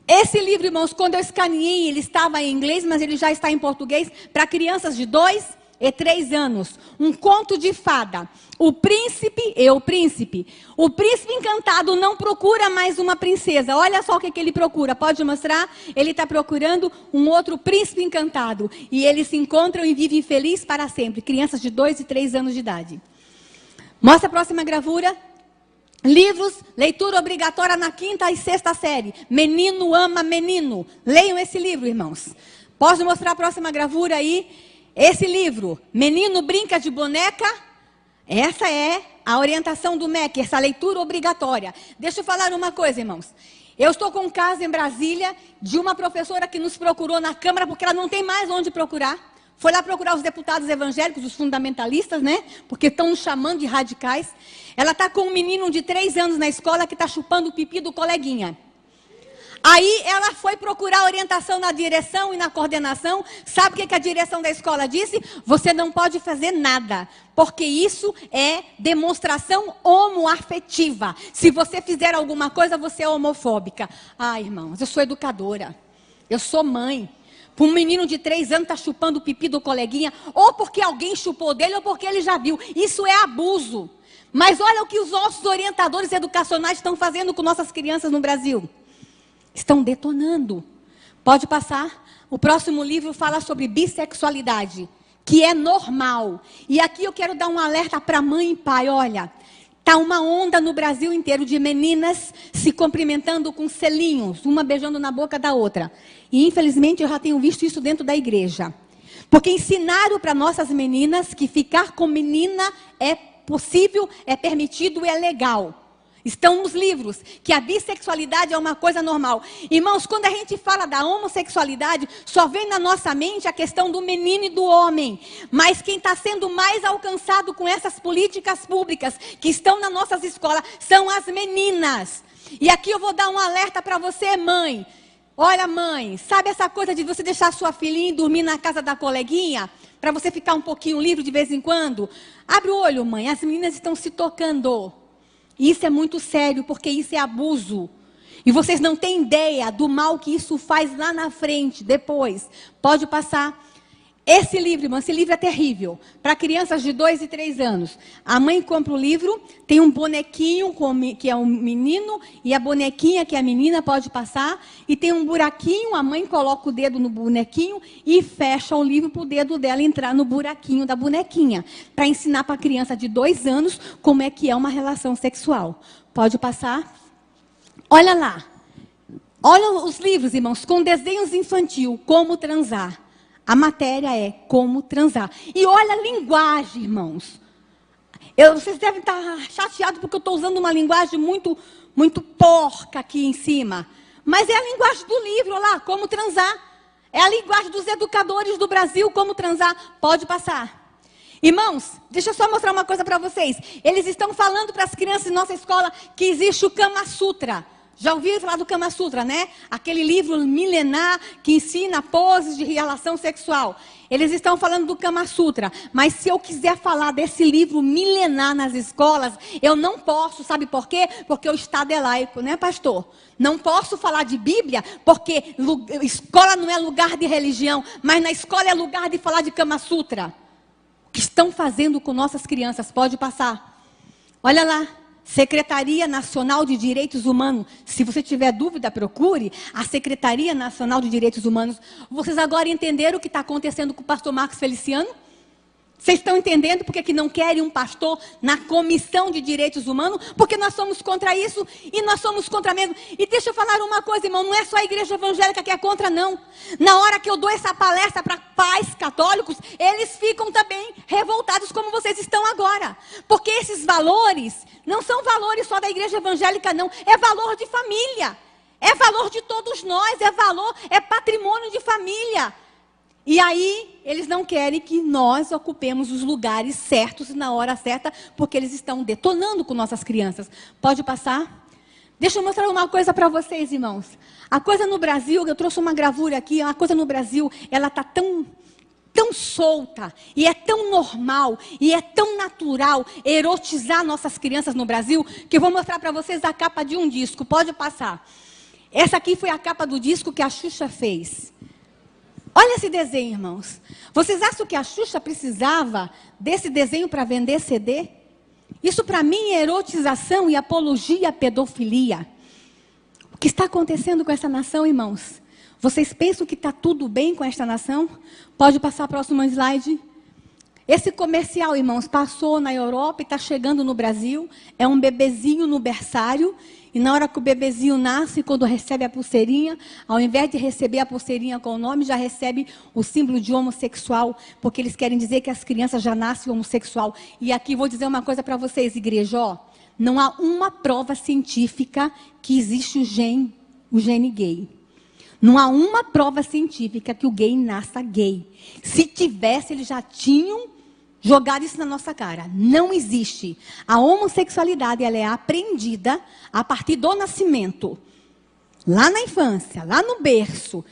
Esse livro, irmãos, quando eu escaneei, ele estava em inglês, mas ele já está em português, para crianças de 2 e 3 anos. Um conto de fada. O príncipe e o príncipe. O príncipe encantado não procura mais uma princesa. Olha só o que ele procura. Pode mostrar? Ele está procurando um outro príncipe encantado. E eles se encontram e vivem felizes para sempre. Crianças de 2 e 3 anos de idade. Mostra a próxima gravura. Livros, leitura obrigatória na 5ª e 6ª série. Menino ama menino. Leiam esse livro, irmãos. Pode mostrar a próxima gravura aí? Esse livro, Menino Brinca de Boneca. Essa é a orientação do MEC, essa leitura obrigatória. Deixa eu falar uma coisa, irmãos. Eu estou com um caso em Brasília de uma professora que nos procurou na Câmara porque ela não tem mais onde procurar. Foi lá procurar os deputados evangélicos, os fundamentalistas, né? Porque estão nos chamando de radicais. Ela está com um menino de 3 anos na escola que está chupando o pipi do coleguinha. Aí ela foi procurar orientação na direção e na coordenação. Sabe o que a direção da escola disse? Você não pode fazer nada, porque isso é demonstração homoafetiva. Se você fizer alguma coisa, você é homofóbica. Ah, irmãos, eu sou educadora. Eu sou mãe. Um menino de 3 anos está chupando o pipi do coleguinha, ou porque alguém chupou dele, ou porque ele já viu. Isso é abuso. Mas olha o que os nossos orientadores educacionais estão fazendo com nossas crianças no Brasil. Estão detonando. Pode passar. O próximo livro fala sobre bissexualidade, que é normal. E aqui eu quero dar um alerta para mãe e pai. Olha, está uma onda no Brasil inteiro de meninas se cumprimentando com selinhos, uma beijando na boca da outra. E infelizmente eu já tenho visto isso dentro da igreja. Porque ensinaram para nossas meninas que ficar com menina é possível, é permitido e é legal. Estão nos livros que a bissexualidade é uma coisa normal. Irmãos, quando a gente fala da homossexualidade, só vem na nossa mente a questão do menino e do homem. Mas quem está sendo mais alcançado com essas políticas públicas que estão nas nossas escolas são as meninas. E aqui eu vou dar um alerta para você, mãe. Olha, mãe, sabe essa coisa de você deixar sua filhinha dormir na casa da coleguinha? Para você ficar um pouquinho livre de vez em quando? Abre o olho, mãe, as meninas estão se tocando. E isso é muito sério, porque isso é abuso. E vocês não têm ideia do mal que isso faz lá na frente, depois. Pode passar. Esse livro, irmão, esse livro é terrível. Para crianças de 2 e 3 anos. A mãe compra o livro, tem um bonequinho, que é um menino, e a bonequinha, que é a menina, pode passar. E tem um buraquinho, a mãe coloca o dedo no bonequinho e fecha o livro para o dedo dela entrar no buraquinho da bonequinha. Para ensinar para a criança de 2 anos como é que é uma relação sexual. Pode passar. Olha lá. Olha os livros, irmãos, com desenhos infantil, como transar. A matéria é como transar. E olha a linguagem, irmãos. Vocês devem estar chateados porque eu estou usando uma linguagem muito, muito porca aqui em cima. Mas é a linguagem do livro, olha lá, como transar. É a linguagem dos educadores do Brasil, como transar. Pode passar. Irmãos, deixa eu só mostrar uma coisa para vocês. Eles estão falando para as crianças em nossa escola que existe o Kama Sutra. Já ouviram falar do Kama Sutra, né? Aquele livro milenar que ensina poses de relação sexual. Eles estão falando do Kama Sutra. Mas se eu quiser falar desse livro milenar nas escolas, eu não posso, sabe por quê? Porque o Estado é laico, né, pastor? Não posso falar de Bíblia, porque escola não é lugar de religião, mas na escola é lugar de falar de Kama Sutra. O que estão fazendo com nossas crianças? Pode passar. Olha lá. Secretaria Nacional de Direitos Humanos. Se você tiver dúvida, procure a Secretaria Nacional de Direitos Humanos. Vocês agora entenderam o que está acontecendo com o pastor Marcos Feliciano? Vocês estão entendendo porque que não querem um pastor na Comissão de Direitos Humanos? Porque nós somos contra isso e nós somos contra mesmo. E deixa eu falar uma coisa, irmão, não é só a igreja evangélica que é contra, não. Na hora que eu dou essa palestra para pais católicos, eles ficam também revoltados como vocês estão agora. Porque esses valores não são valores só da igreja evangélica, não. É valor de família. É valor de todos nós, é patrimônio de família. E aí, eles não querem que nós ocupemos os lugares certos na hora certa, porque eles estão detonando com nossas crianças. Pode passar? Deixa eu mostrar uma coisa para vocês, irmãos. A coisa no Brasil, eu trouxe uma gravura aqui, a coisa no Brasil, ela está tão solta, e é tão normal, e é tão natural erotizar nossas crianças no Brasil, que eu vou mostrar para vocês a capa de um disco. Pode passar. Essa aqui foi a capa do disco que a Xuxa fez. Olha esse desenho, irmãos. Vocês acham que a Xuxa precisava desse desenho para vender CD? Isso para mim é erotização e apologia à pedofilia. O que está acontecendo com essa nação, irmãos? Vocês pensam que está tudo bem com esta nação? Pode passar a próxima slide. Esse comercial, irmãos, passou na Europa e está chegando no Brasil. É um bebezinho no berçário. E na hora que o bebezinho nasce, quando recebe a pulseirinha, ao invés de receber a pulseirinha com o nome, já recebe o símbolo de homossexual, porque eles querem dizer que as crianças já nascem homossexual. E aqui vou dizer uma coisa para vocês, igreja, ó, não há uma prova científica que existe o gene gay. Não há uma prova científica que o gay nasça gay. Se tivesse, eles já tinham jogar isso na nossa cara. Não existe. A homossexualidade, ela é aprendida a partir do nascimento. Lá na infância, lá no berço.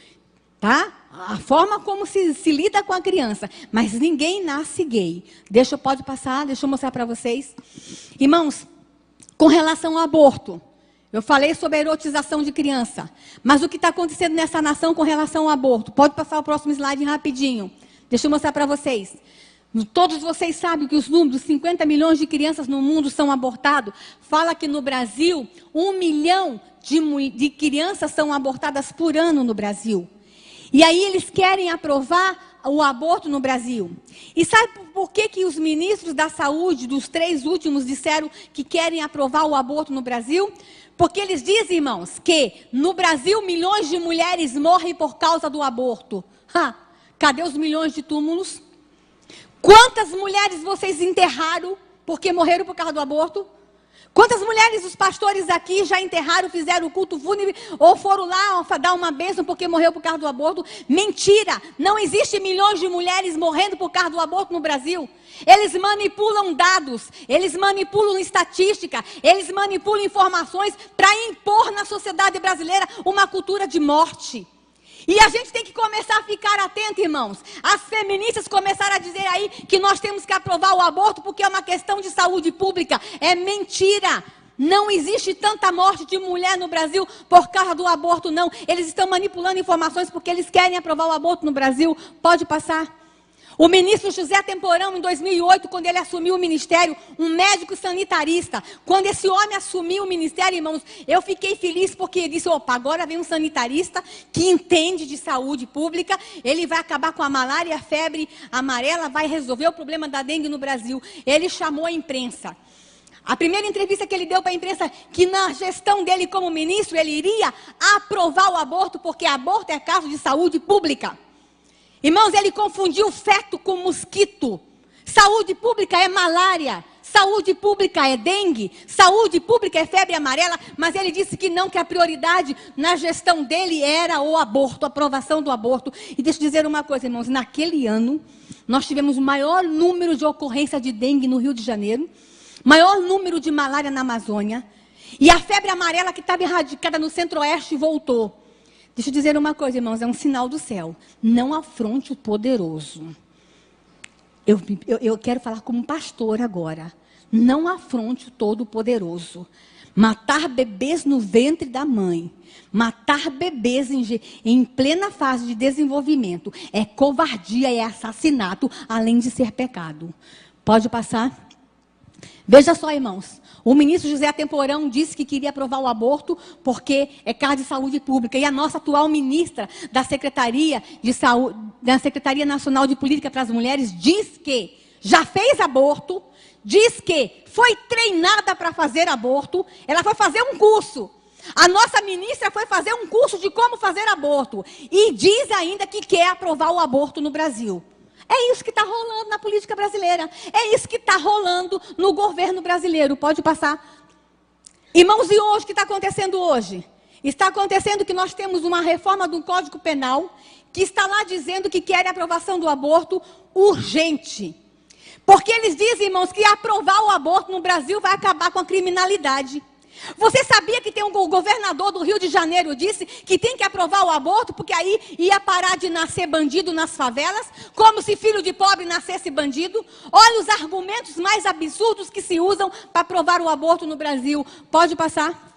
Tá? A forma como se lida com a criança. Mas ninguém nasce gay. Pode passar, deixa eu mostrar para vocês. Irmãos, com relação ao aborto. Eu falei sobre a erotização de criança. Mas o que está acontecendo nessa nação com relação ao aborto? Pode passar o próximo slide rapidinho. Deixa eu mostrar para vocês. Todos vocês sabem que os números, 50 milhões de crianças no mundo são abortados. Fala que no Brasil, 1 milhão de crianças são abortadas por ano no Brasil. E aí eles querem aprovar o aborto no Brasil. E sabe por que os ministros da saúde, dos 3 últimos, disseram que querem aprovar o aborto no Brasil? Porque eles dizem, irmãos, que no Brasil milhões de mulheres morrem por causa do aborto. Cadê os milhões de túmulos? Quantas mulheres vocês enterraram porque morreram por causa do aborto? Quantas mulheres os pastores aqui já enterraram, fizeram o culto fúnebre, ou foram lá dar uma bênção porque morreu por causa do aborto? Mentira! Não existe milhões de mulheres morrendo por causa do aborto no Brasil. Eles manipulam dados, eles manipulam estatística, eles manipulam informações para impor na sociedade brasileira uma cultura de morte. E a gente tem que começar a ficar atento, irmãos. As feministas começaram a dizer aí que nós temos que aprovar o aborto porque é uma questão de saúde pública. É mentira. Não existe tanta morte de mulher no Brasil por causa do aborto, não. Eles estão manipulando informações porque eles querem aprovar o aborto no Brasil. Pode passar. O ministro José Temporão, em 2008, quando ele assumiu o ministério, um médico sanitarista, quando esse homem assumiu o ministério, irmãos, eu fiquei feliz porque ele disse, opa, agora vem um sanitarista que entende de saúde pública, ele vai acabar com a malária e a febre amarela, vai resolver o problema da dengue no Brasil. Ele chamou a imprensa. A primeira entrevista que ele deu para a imprensa, que na gestão dele como ministro, ele iria aprovar o aborto, porque aborto é caso de saúde pública. Irmãos, ele confundiu feto com mosquito. Saúde pública é malária, saúde pública é dengue, saúde pública é febre amarela, mas ele disse que não, que a prioridade na gestão dele era o aborto, a aprovação do aborto. E deixa eu dizer uma coisa, irmãos, naquele ano, nós tivemos o maior número de ocorrência de dengue no Rio de Janeiro, maior número de malária na Amazônia, e a febre amarela que estava erradicada no Centro-Oeste voltou. Deixa eu dizer uma coisa, irmãos, é um sinal do céu. Não afronte o poderoso. Eu quero falar como pastor agora. Não afronte o todo-poderoso. Matar bebês no ventre da mãe, matar bebês em plena fase de desenvolvimento, é covardia, é assassinato, além de ser pecado. Pode passar? Veja só, irmãos. O ministro José Temporão disse que queria aprovar o aborto porque é caso de saúde pública. E a nossa atual ministra da Secretaria de Saúde, da Secretaria Nacional de Política para as Mulheres, diz que já fez aborto, diz que foi treinada para fazer aborto, ela foi fazer um curso. A nossa ministra foi fazer um curso de como fazer aborto. E diz ainda que quer aprovar o aborto no Brasil. É isso que está rolando na política brasileira. É isso que está rolando no governo brasileiro. Pode passar. Irmãos, e hoje, o que está acontecendo hoje? Está acontecendo que nós temos uma reforma do Código Penal que está lá dizendo que quer a aprovação do aborto urgente. Porque eles dizem, irmãos, que aprovar o aborto no Brasil vai acabar com a criminalidade. Você sabia que tem um governador do Rio de Janeiro disse que tem que aprovar o aborto porque aí ia parar de nascer bandido nas favelas, como se filho de pobre nascesse bandido? Olha os argumentos mais absurdos que se usam para aprovar o aborto no Brasil. Pode passar?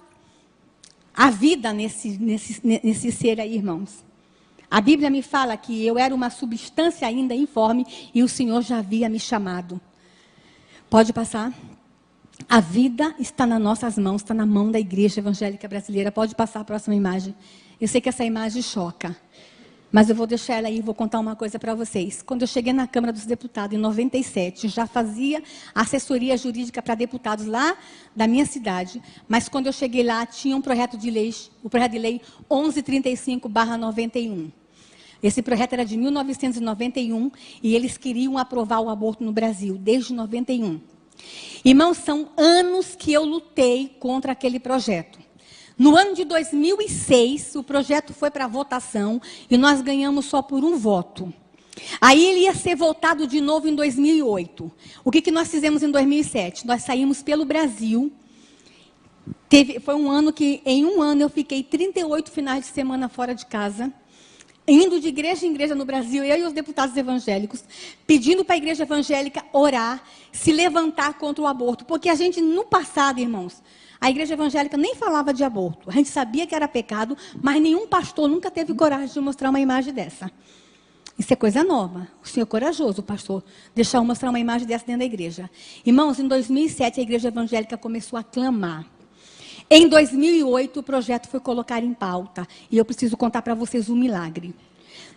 A vida nesse ser aí, irmãos. A Bíblia me fala que eu era uma substância ainda informe e o Senhor já havia me chamado. Pode passar? A vida está nas nossas mãos, está na mão da Igreja Evangélica Brasileira. Pode passar a próxima imagem. Eu sei que essa imagem choca, mas eu vou deixar ela aí e vou contar uma coisa para vocês. Quando eu cheguei na Câmara dos Deputados, em 97, já fazia assessoria jurídica para deputados lá da minha cidade, mas quando eu cheguei lá, tinha um projeto de lei, o projeto de lei 1135/91. Esse projeto era de 1991 e eles queriam aprovar o aborto no Brasil, desde 91. Irmãos, são anos que eu lutei contra aquele projeto. No ano de 2006, o projeto foi para votação e nós ganhamos só por um voto. Aí ele ia ser votado de novo em 2008. O que nós fizemos em 2007? Nós saímos pelo Brasil. Foi um ano que, em um ano, eu fiquei 38 finais de semana fora de casa, indo de igreja em igreja no Brasil, eu e os deputados evangélicos, pedindo para a igreja evangélica orar, se levantar contra o aborto. Porque a gente, no passado, irmãos, a igreja evangélica nem falava de aborto. A gente sabia que era pecado, mas nenhum pastor nunca teve coragem de mostrar uma imagem dessa. Isso é coisa nova. O senhor é corajoso, o pastor, deixar eu mostrar uma imagem dessa dentro da igreja. Irmãos, em 2007, a igreja evangélica começou a clamar. Em 2008, o projeto foi colocado em pauta. E eu preciso contar para vocês um milagre.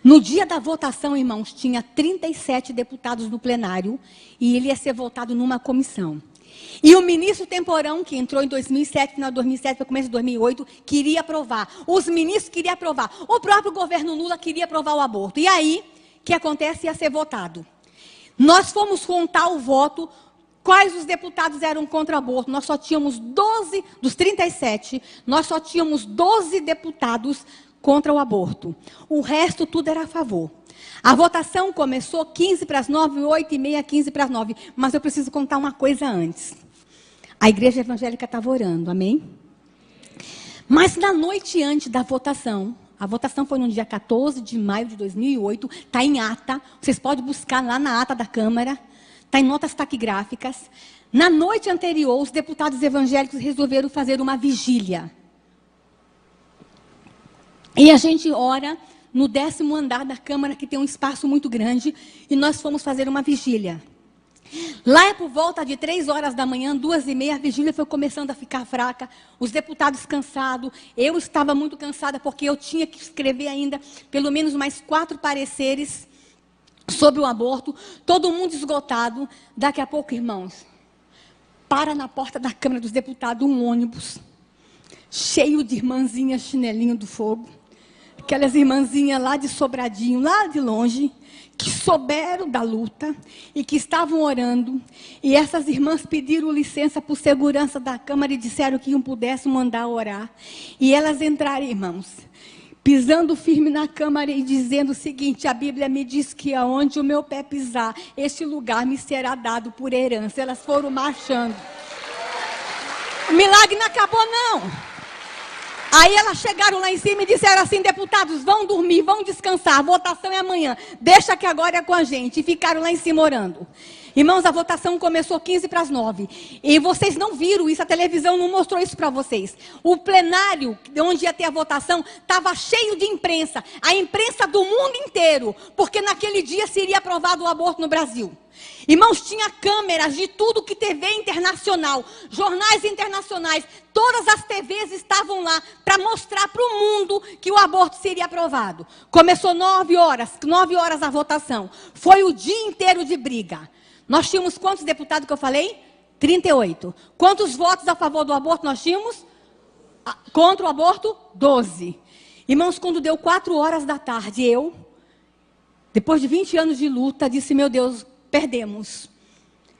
No dia da votação, irmãos, tinha 37 deputados no plenário. E ele ia ser votado numa comissão. E o ministro Temporão, que entrou em 2007, final de 2007, para começo de 2008, queria aprovar. Os ministros queriam aprovar. O próprio governo Lula queria aprovar o aborto. E aí, o que acontece? Ia ser votado. Nós fomos contar o voto. Quais os deputados eram contra o aborto? Nós só tínhamos 12, dos 37, nós só tínhamos 12 deputados contra o aborto. O resto tudo era a favor. A votação começou 15 para as 9, 8 e meia, 15 para as 9. Mas eu preciso contar uma coisa antes. A igreja evangélica estava orando, amém? Mas na noite antes da votação, a votação foi no dia 14 de maio de 2008, está em ata, vocês podem buscar lá na ata da Câmara, está em notas taquigráficas. Na noite anterior, os deputados evangélicos resolveram fazer uma vigília. E a gente ora no 10º andar da Câmara, que tem um espaço muito grande, e nós fomos fazer uma vigília. Lá é por volta de 3 horas da manhã, 2h30, a vigília foi começando a ficar fraca, os deputados cansados, eu estava muito cansada, porque eu tinha que escrever ainda pelo menos mais 4 pareceres sobre o aborto, todo mundo esgotado. Daqui a pouco, irmãos, para na porta da Câmara dos Deputados um ônibus, cheio de irmãzinhas chinelinho do fogo, aquelas irmãzinhas lá de Sobradinho, lá de longe, que souberam da luta e que estavam orando. E essas irmãs pediram licença por segurança da Câmara e disseram que não pudessem mandar orar. E elas entraram, irmãos, pisando firme na Câmara e dizendo o seguinte: a Bíblia me diz que aonde o meu pé pisar, este lugar me será dado por herança. Elas foram marchando. O milagre não acabou, não. Aí elas chegaram lá em cima e disseram assim: deputados, vão dormir, vão descansar, a votação é amanhã, deixa que agora é com a gente. E ficaram lá em cima orando. Irmãos, a votação começou 15 para as 9. E vocês não viram isso, a televisão não mostrou isso para vocês. O plenário, onde ia ter a votação, estava cheio de imprensa. A imprensa do mundo inteiro, porque naquele dia seria aprovado o aborto no Brasil. Irmãos, tinha câmeras de tudo que TV internacional, jornais internacionais, todas as TVs estavam lá para mostrar para o mundo que o aborto seria aprovado. Começou 9 horas a votação. Foi o dia inteiro de briga. Nós tínhamos quantos deputados que eu falei? 38. Quantos votos a favor do aborto nós tínhamos? Contra o aborto? 12. Irmãos, quando deu 4 horas da tarde, eu, depois de 20 anos de luta, disse: meu Deus, perdemos.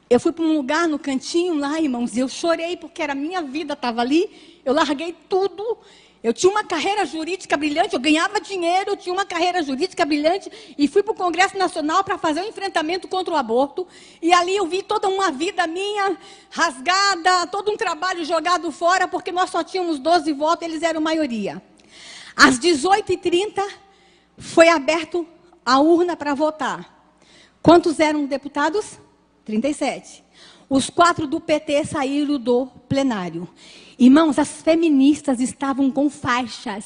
Eu fui para um lugar no cantinho lá, irmãos, e eu chorei porque era a minha vida, estava ali. Eu larguei tudo. Eu tinha uma carreira jurídica brilhante, eu ganhava dinheiro, eu tinha uma carreira jurídica brilhante, e fui para o Congresso Nacional para fazer um enfrentamento contra o aborto. E ali eu vi toda uma vida minha rasgada, todo um trabalho jogado fora, porque nós só tínhamos 12 votos, eles eram maioria. Às 18h30, foi aberto a urna para votar. Quantos eram deputados? 37. Os 4 do PT saíram do plenário. Irmãos, as feministas estavam com faixas,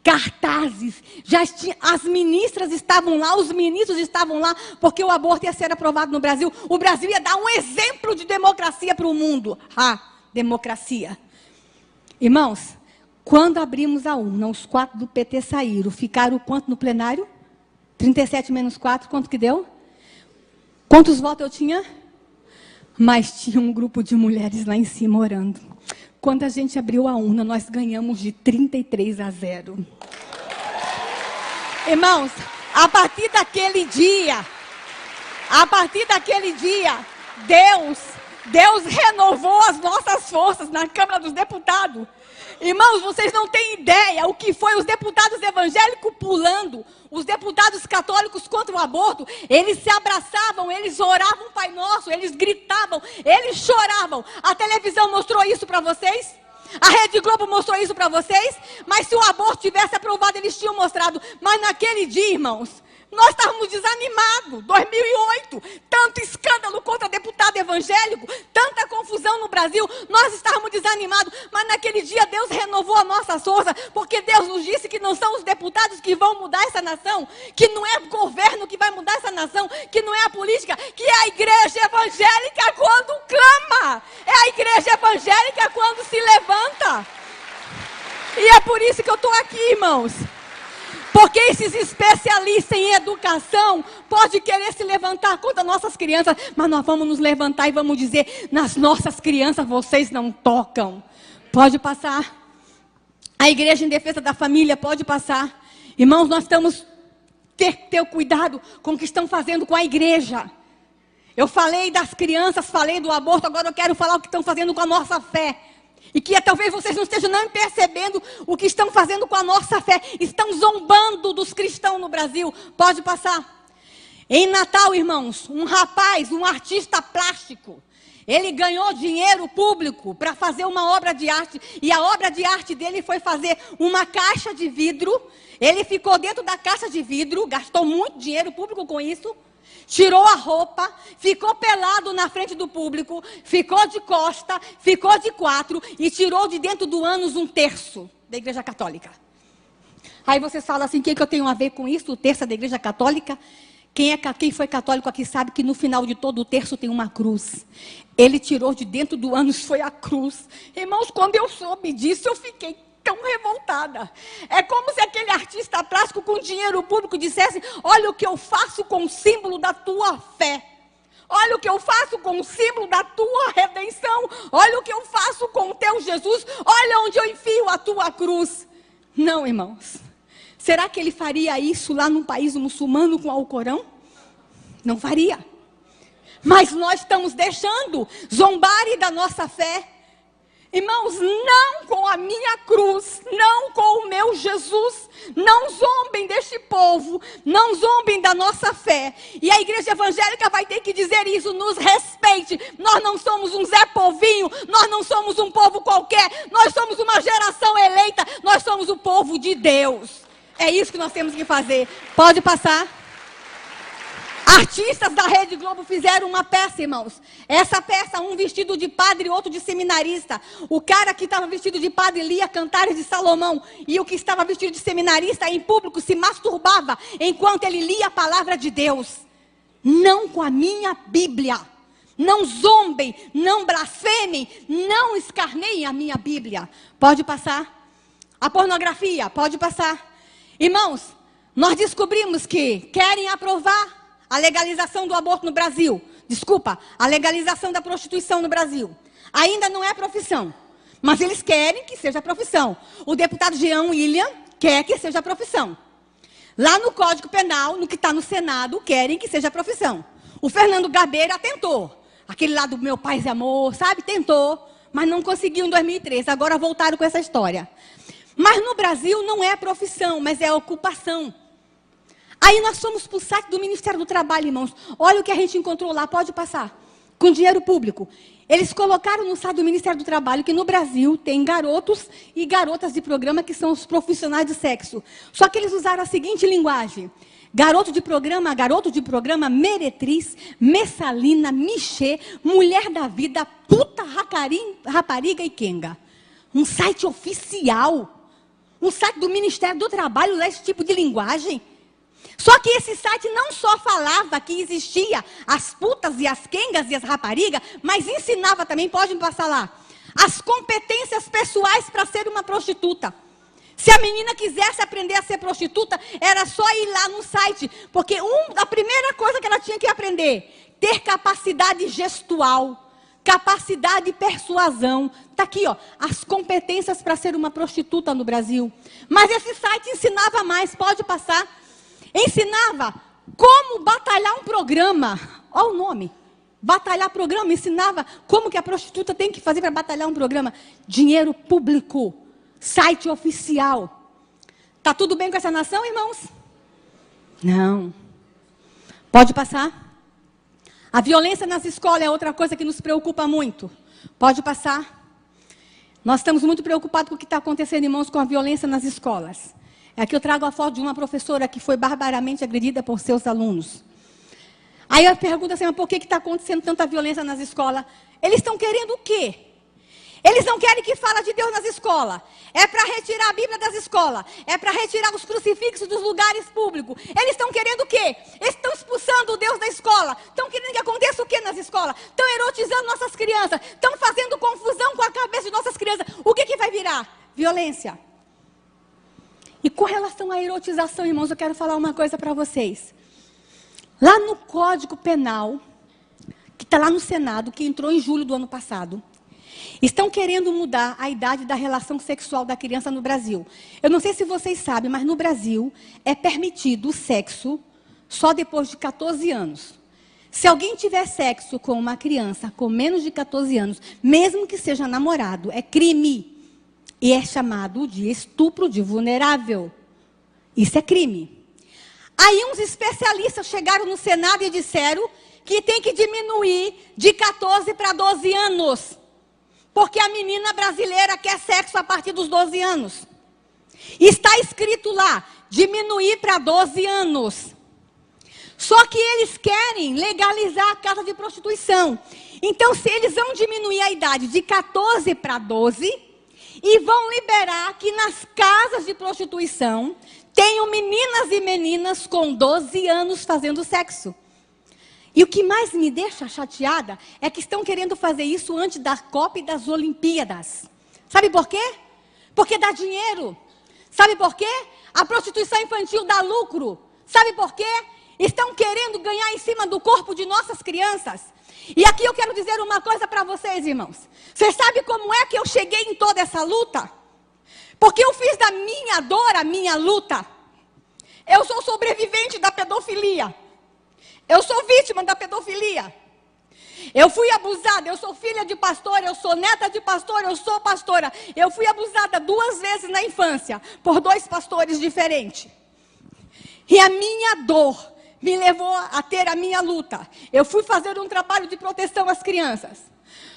cartazes, as ministras estavam lá, os ministros estavam lá, porque o aborto ia ser aprovado no Brasil. O Brasil ia dar um exemplo de democracia para o mundo. Democracia. Irmãos, quando abrimos a urna, os 4 do PT saíram. Ficaram quanto no plenário? 37 menos 4, quanto que deu? Quantos votos eu tinha? Mas tinha um grupo de mulheres lá em cima orando. Quando a gente abriu a urna, nós ganhamos de 33-0. Irmãos, a partir daquele dia, Deus renovou as nossas forças na Câmara dos Deputados. Irmãos, vocês não têm ideia o que foi os deputados evangélicos pulando, os deputados católicos contra o aborto. Eles se abraçavam, eles oravam o Pai Nosso, eles gritavam, eles choravam. A televisão mostrou isso para vocês? A Rede Globo mostrou isso para vocês? Mas se o aborto tivesse aprovado, eles tinham mostrado. Mas naquele dia, irmãos, nós estávamos desanimados. 2008, tanto escândalo contra deputado evangélico, tanta confusão no Brasil, nós estávamos desanimados. Mas naquele dia Deus renovou a nossa força, porque Deus nos disse que não são os deputados que vão mudar essa nação, que não é o governo que vai mudar essa nação, que não é a política, que é a igreja evangélica quando clama, é a igreja evangélica quando se levanta. E é por isso que eu estou aqui, irmãos. Porque esses especialistas em educação podem querer se levantar contra nossas crianças, mas nós vamos nos levantar e vamos dizer: nas nossas crianças vocês não tocam. Pode passar. A Igreja em Defesa da Família pode passar. Irmãos, nós estamos ter cuidado com o que estão fazendo com a igreja. Eu falei das crianças, falei do aborto, agora eu quero falar o que estão fazendo com a nossa fé. E que talvez vocês não estejam nem percebendo o que estão fazendo com a nossa fé. Estão zombando dos cristãos no Brasil. Pode passar. Em Natal, irmãos, um rapaz, um artista plástico, ele ganhou dinheiro público para fazer uma obra de arte. E a obra de arte dele foi fazer uma caixa de vidro. Ele ficou dentro da caixa de vidro, gastou muito dinheiro público com isso. Tirou a roupa, ficou pelado na frente do público, ficou de costa, ficou de quatro e tirou de dentro do ânus um terço da Igreja Católica. Aí você fala assim, o que eu tenho a ver com isso, o terço da Igreja Católica? Quem foi católico aqui sabe que no final de todo o terço tem uma cruz. Ele tirou de dentro do ânus, foi a cruz. Irmãos, quando eu soube disso, eu fiquei tão revoltada. É como se aquele artista plástico com dinheiro público dissesse, olha o que eu faço com o símbolo da tua fé. Olha o que eu faço com o símbolo da tua redenção. Olha o que eu faço com o teu Jesus. Olha onde eu enfio a tua cruz. Não, irmãos. Será que ele faria isso lá num país muçulmano com o Alcorão? Não faria. Mas nós estamos deixando zombarem da nossa fé. Irmãos, não com a minha cruz, não com o meu Jesus, não zombem deste povo, não zombem da nossa fé. E a igreja evangélica vai ter que dizer isso, nos respeite. Nós não somos um Zé Povinho, nós não somos um povo qualquer, nós somos uma geração eleita, nós somos o povo de Deus. É isso que nós temos que fazer. Pode passar. Artistas da Rede Globo fizeram uma peça, irmãos. Essa peça, um vestido de padre e outro de seminarista. O cara que estava vestido de padre lia Cantares de Salomão. E o que estava vestido de seminarista em público se masturbava enquanto ele lia a palavra de Deus. Não com a minha Bíblia. Não zombem, não blasfemem, não escarneiem a minha Bíblia. Pode passar. A pornografia, pode passar. Irmãos, nós descobrimos que querem aprovar a legalização do aborto no Brasil. Desculpa, a legalização da prostituição no Brasil. Ainda não é profissão, mas eles querem que seja profissão. O deputado Jean William quer que seja profissão. Lá no Código Penal, no que está no Senado, querem que seja profissão. O Fernando Gabeira tentou. Aquele lá do Meu Paz e Amor, sabe? Tentou, mas não conseguiu em 2013. Agora voltaram com essa história. Mas no Brasil não é profissão, mas é ocupação. Aí nós fomos para o site do Ministério do Trabalho, irmãos. Olha o que a gente encontrou lá, pode passar. Com dinheiro público. Eles colocaram no site do Ministério do Trabalho que no Brasil tem garotos e garotas de programa que são os profissionais de sexo. Só que eles usaram a seguinte linguagem. Garoto de programa, meretriz, messalina, michê, mulher da vida, puta, rapariga e quenga. Um site oficial. Um site do Ministério do Trabalho lê esse tipo de linguagem. Só que esse site não só falava que existia as putas e as quengas e as raparigas, mas ensinava também, pode me passar lá, as competências pessoais para ser uma prostituta. Se a menina quisesse aprender a ser prostituta, era só ir lá no site, porque a primeira coisa que ela tinha que aprender, ter capacidade gestual, capacidade de persuasão. Está aqui, ó, as competências para ser uma prostituta no Brasil. Mas esse site ensinava mais, pode passar. Ensinava como batalhar um programa. Olha o nome. Batalhar programa. Ensinava como que a prostituta tem que fazer para batalhar um programa. Dinheiro público. Site oficial. Está tudo bem com essa nação, irmãos? Não. Pode passar. A violência nas escolas é outra coisa que nos preocupa muito. Pode passar. Nós estamos muito preocupados com o que está acontecendo, irmãos, com a violência nas escolas. Aqui eu trago a foto de uma professora que foi barbaramente agredida por seus alunos. Aí eu pergunto assim, mas por que está acontecendo tanta violência nas escolas? Eles estão querendo o quê? Eles não querem que fale de Deus nas escolas. É para retirar a Bíblia das escolas. É para retirar os crucifixos dos lugares públicos. Eles estão querendo o quê? Eles estão expulsando o Deus da escola. Estão querendo que aconteça o quê nas escolas? Estão erotizando nossas crianças. Estão fazendo confusão com a cabeça de nossas crianças. O que vai virar? Violência. E com relação à erotização, irmãos, eu quero falar uma coisa para vocês. Lá no Código Penal, que está lá no Senado, que entrou em julho do ano passado, estão querendo mudar a idade da relação sexual da criança no Brasil. Eu não sei se vocês sabem, mas no Brasil é permitido o sexo só depois de 14 anos. Se alguém tiver sexo com uma criança com menos de 14 anos, mesmo que seja namorado, é crime. E é chamado de estupro de vulnerável. Isso é crime. Aí uns especialistas chegaram no Senado e disseram que tem que diminuir de 14 para 12 anos. Porque a menina brasileira quer sexo a partir dos 12 anos. Está escrito lá, diminuir para 12 anos. Só que eles querem legalizar a casa de prostituição. Então, se eles vão diminuir a idade de 14 para 12, e vão liberar que nas casas de prostituição tenham meninas e meninas com 12 anos fazendo sexo. E o que mais me deixa chateada é que estão querendo fazer isso antes da Copa e das Olimpíadas. Sabe por quê? Porque dá dinheiro. Sabe por quê? A prostituição infantil dá lucro. Sabe por quê? Estão querendo ganhar em cima do corpo de nossas crianças. E aqui eu quero dizer uma coisa para vocês, irmãos. Vocês sabem como é que eu cheguei em toda essa luta? Porque eu fiz da minha dor a minha luta. Eu sou sobrevivente da pedofilia. Eu sou vítima da pedofilia. Eu fui abusada, eu sou filha de pastor, eu sou neta de pastor, eu sou pastora. Eu fui abusada 2 vezes na infância, por 2 pastores diferentes. E a minha dor me levou a ter a minha luta. Eu fui fazer um trabalho de proteção às crianças.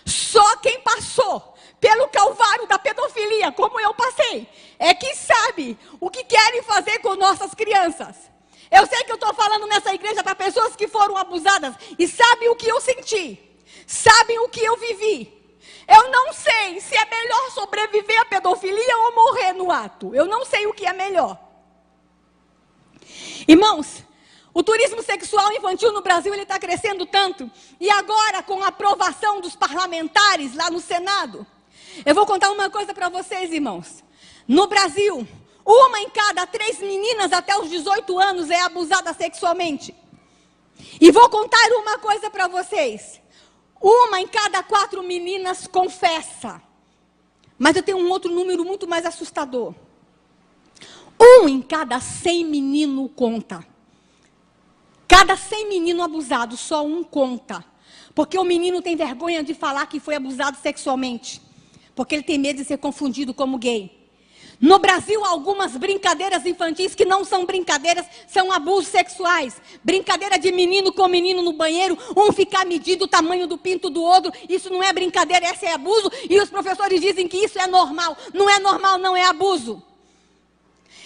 Só quem passou pelo calvário da pedofilia, como eu passei, é que sabe o que querem fazer com nossas crianças. Eu sei que eu estou falando nessa igreja para pessoas que foram abusadas e sabem o que eu senti, sabem o que eu vivi. Eu não sei se é melhor sobreviver à pedofilia ou morrer no ato. Eu não sei o que é melhor. Irmãos, o turismo sexual infantil no Brasil está crescendo tanto. E agora, com a aprovação dos parlamentares lá no Senado, eu vou contar uma coisa para vocês, irmãos. No Brasil, 1 em cada 3 meninas até os 18 anos é abusada sexualmente. E vou contar uma coisa para vocês. 1 em cada 4 meninas confessa. Mas eu tenho um outro número muito mais assustador. 1 em cada 100 meninos conta. Cada 100 meninos abusados, só 1 conta. Porque o menino tem vergonha de falar que foi abusado sexualmente. Porque ele tem medo de ser confundido como gay. No Brasil, algumas brincadeiras infantis que não são brincadeiras, são abusos sexuais. Brincadeira de menino com menino no banheiro, um ficar medindo o tamanho do pinto do outro. Isso não é brincadeira, esse é abuso. E os professores dizem que isso é normal. Não é normal, não é abuso.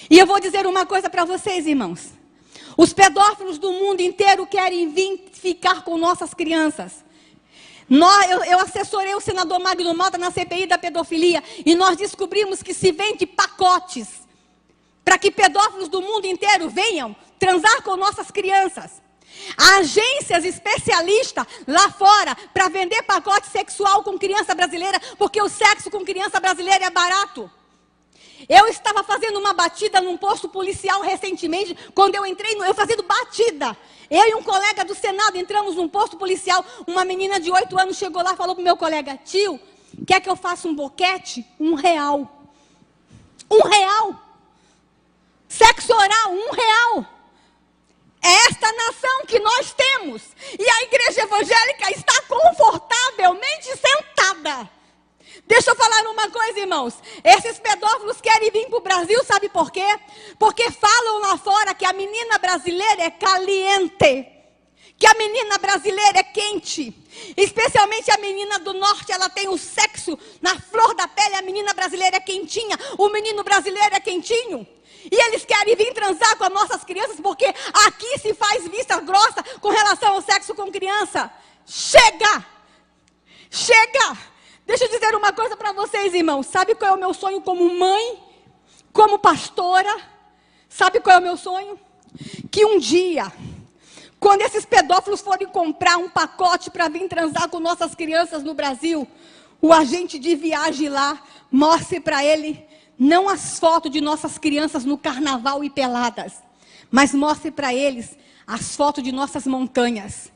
E eu vou dizer uma coisa para vocês, irmãos. Os pedófilos do mundo inteiro querem vir ficar com nossas crianças. Eu assessorei o senador Magno Malta na CPI da pedofilia. E nós descobrimos que se vende pacotes para que pedófilos do mundo inteiro venham transar com nossas crianças. Há agências especialistas lá fora para vender pacote sexual com criança brasileira, porque o sexo com criança brasileira é barato. Eu estava fazendo uma batida num posto policial recentemente, quando eu entrei, eu fazendo batida. Eu e um colega do Senado entramos num posto policial, uma menina de 8 anos chegou lá e falou para o meu colega: tio, quer que eu faça um boquete? R$1. R$1. Sexo oral, R$1. É esta nação que nós temos. E a igreja evangélica está confortavelmente sentada. Deixa eu falar uma coisa, irmãos. Esses pedófilos querem vir para o Brasil, sabe por quê? Porque falam lá fora que a menina brasileira é caliente. Que a menina brasileira é quente. Especialmente a menina do norte, ela tem o sexo na flor da pele. A menina brasileira é quentinha. O menino brasileiro é quentinho. E eles querem vir transar com as nossas crianças, porque aqui se faz vista grossa com relação ao sexo com criança. Chega! Chega! Deixa eu dizer uma coisa para vocês, irmãos. Sabe qual é o meu sonho como mãe? Como pastora? Sabe qual é o meu sonho? Que um dia, quando esses pedófilos forem comprar um pacote para vir transar com nossas crianças no Brasil, o agente de viagem lá mostre para ele não as fotos de nossas crianças no carnaval e peladas, mas mostre para eles as fotos de nossas montanhas,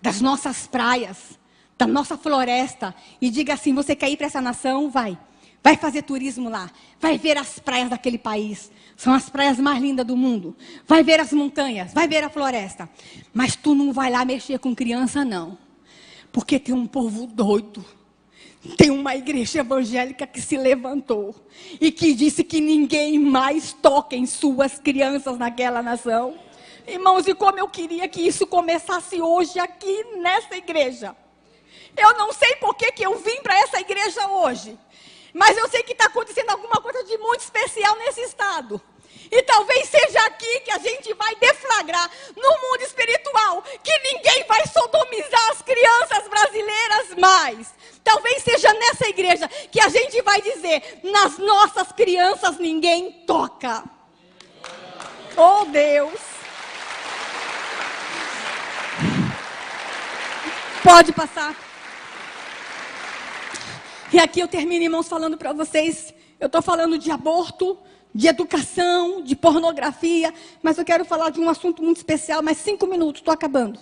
das nossas praias, da nossa floresta, e diga assim: você quer ir para essa nação? Vai. Vai fazer turismo lá. Vai ver as praias daquele país. São as praias mais lindas do mundo. Vai ver as montanhas. Vai ver a floresta. Mas tu não vai lá mexer com criança, não. Porque tem um povo doido. Tem uma igreja evangélica que se levantou. E que disse que ninguém mais toca em suas crianças naquela nação. Irmãos, e como eu queria que isso começasse hoje aqui nessa igreja. Eu não sei por que eu vim para essa igreja hoje. Mas eu sei que está acontecendo alguma coisa de muito especial nesse estado. E talvez seja aqui que a gente vai deflagrar no mundo espiritual que ninguém vai sodomizar as crianças brasileiras mais. Talvez seja nessa igreja que a gente vai dizer, nas nossas crianças ninguém toca. Oh Deus! Pode passar. E aqui eu termino, irmãos, falando para vocês. Eu estou falando de aborto, de educação, de pornografia. Mas eu quero falar de um assunto muito especial. Mais 5 minutos, estou acabando.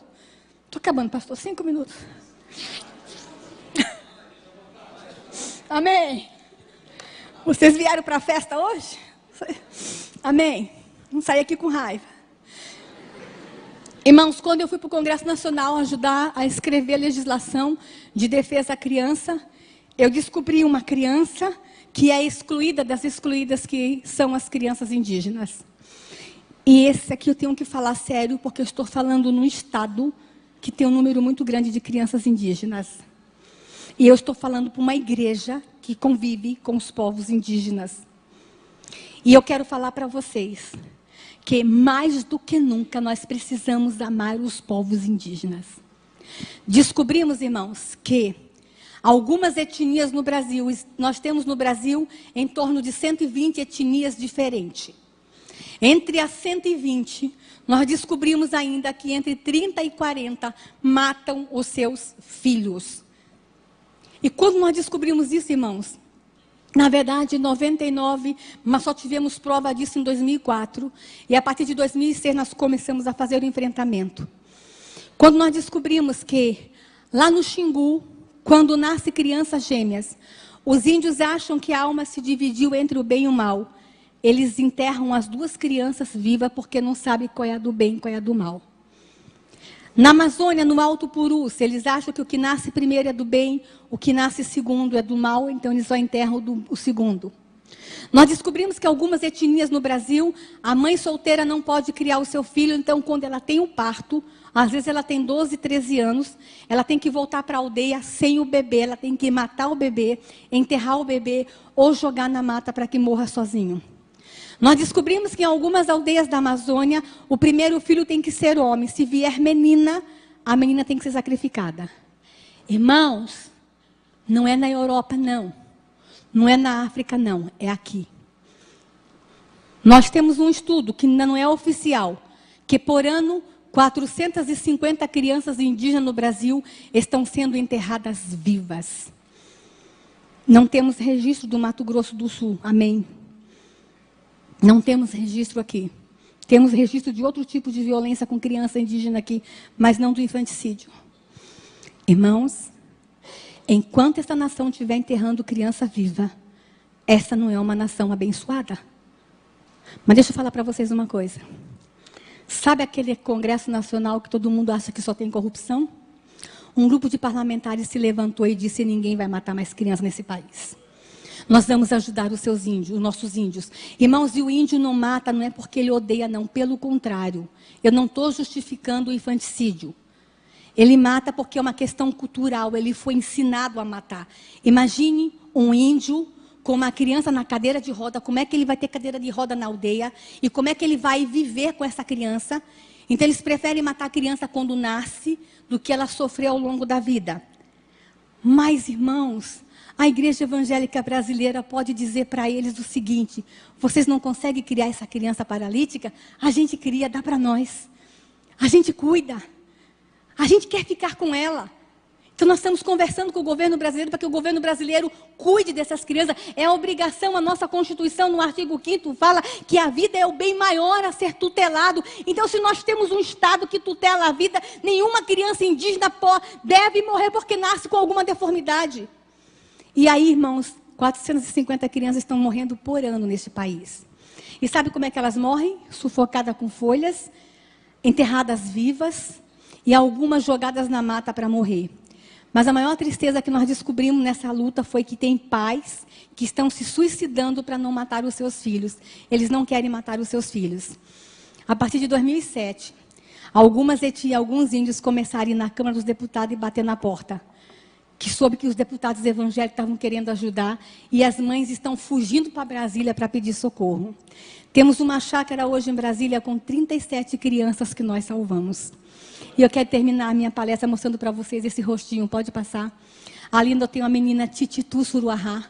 Estou acabando, pastor, 5 minutos. Amém. Vocês vieram para a festa hoje? Amém. Não saí aqui com raiva. Irmãos, quando eu fui para o Congresso Nacional ajudar a escrever a legislação de defesa à criança, eu descobri uma criança que é excluída das excluídas, que são as crianças indígenas. E esse aqui eu tenho que falar sério, porque eu estou falando num estado que tem um número muito grande de crianças indígenas. E eu estou falando para uma igreja que convive com os povos indígenas. E eu quero falar para vocês que mais do que nunca nós precisamos amar os povos indígenas. Descobrimos, irmãos, que algumas etnias no Brasil, nós temos no Brasil em torno de 120 etnias diferentes. Entre as 120, nós descobrimos ainda que entre 30 e 40 matam os seus filhos. E quando nós descobrimos isso, irmãos, na verdade, 99, mas só tivemos prova disso em 2004. E a partir de 2006 nós começamos a fazer o enfrentamento. Quando nós descobrimos que lá no Xingu, quando nasce crianças gêmeas, os índios acham que a alma se dividiu entre o bem e o mal. Eles enterram as duas crianças vivas porque não sabem qual é a do bem e qual é a do mal. Na Amazônia, no Alto Purus, eles acham que o que nasce primeiro é do bem, o que nasce segundo é do mal, então eles só enterram o segundo. Nós descobrimos que algumas etnias no Brasil, a mãe solteira não pode criar o seu filho, então quando ela tem o parto, às vezes ela tem 12, 13 anos, ela tem que voltar para a aldeia sem o bebê, ela tem que matar o bebê, enterrar o bebê ou jogar na mata para que morra sozinho. Nós descobrimos que em algumas aldeias da Amazônia, o primeiro filho tem que ser homem. Se vier menina, a menina tem que ser sacrificada. Irmãos, não é na Europa, não. Não é na África, não. É aqui. Nós temos um estudo que ainda não é oficial, que por ano, 450 crianças indígenas no Brasil estão sendo enterradas vivas. Não temos registro do Mato Grosso do Sul. Amém. Não temos registro aqui. Temos registro de outro tipo de violência com criança indígena aqui, mas não do infanticídio. Irmãos, enquanto essa nação estiver enterrando criança viva, essa não é uma nação abençoada. Mas deixa eu falar para vocês uma coisa. Sabe aquele Congresso Nacional que todo mundo acha que só tem corrupção? Um grupo de parlamentares se levantou e disse: ninguém vai matar mais crianças nesse país. Nós vamos ajudar os seus índios, os nossos índios. Irmãos, e o índio não mata, não é porque ele odeia, não. Pelo contrário. Eu não estou justificando o infanticídio. Ele mata porque é uma questão cultural. Ele foi ensinado a matar. Imagine um índio com uma criança na cadeira de roda. Como é que ele vai ter cadeira de roda na aldeia? E como é que ele vai viver com essa criança? Então, eles preferem matar a criança quando nasce do que ela sofrer ao longo da vida. Mas, irmãos, a igreja evangélica brasileira pode dizer para eles o seguinte: vocês não conseguem criar essa criança paralítica? A gente cria, dá para nós. A gente cuida. A gente quer ficar com ela. Então nós estamos conversando com o governo brasileiro para que o governo brasileiro cuide dessas crianças. É obrigação, a nossa Constituição, no artigo 5º, fala que a vida é o bem maior a ser tutelado. Então, se nós temos um Estado que tutela a vida, nenhuma criança indígena deve morrer porque nasce com alguma deformidade. E aí, irmãos, 450 crianças estão morrendo por ano neste país. E sabe como é que elas morrem? Sufocadas com folhas, enterradas vivas e algumas jogadas na mata para morrer. Mas a maior tristeza que nós descobrimos nessa luta foi que tem pais que estão se suicidando para não matar os seus filhos. Eles não querem matar os seus filhos. A partir de 2007, alguns índios começaram a ir na Câmara dos Deputados e bater na porta. Que soube que os deputados evangélicos estavam querendo ajudar e as mães estão fugindo para Brasília para pedir socorro. Temos uma chácara hoje em Brasília com 37 crianças que nós salvamos. E eu quero terminar a minha palestra mostrando para vocês esse rostinho. Pode passar. Ali eu tenho a menina Tititu Suruahá.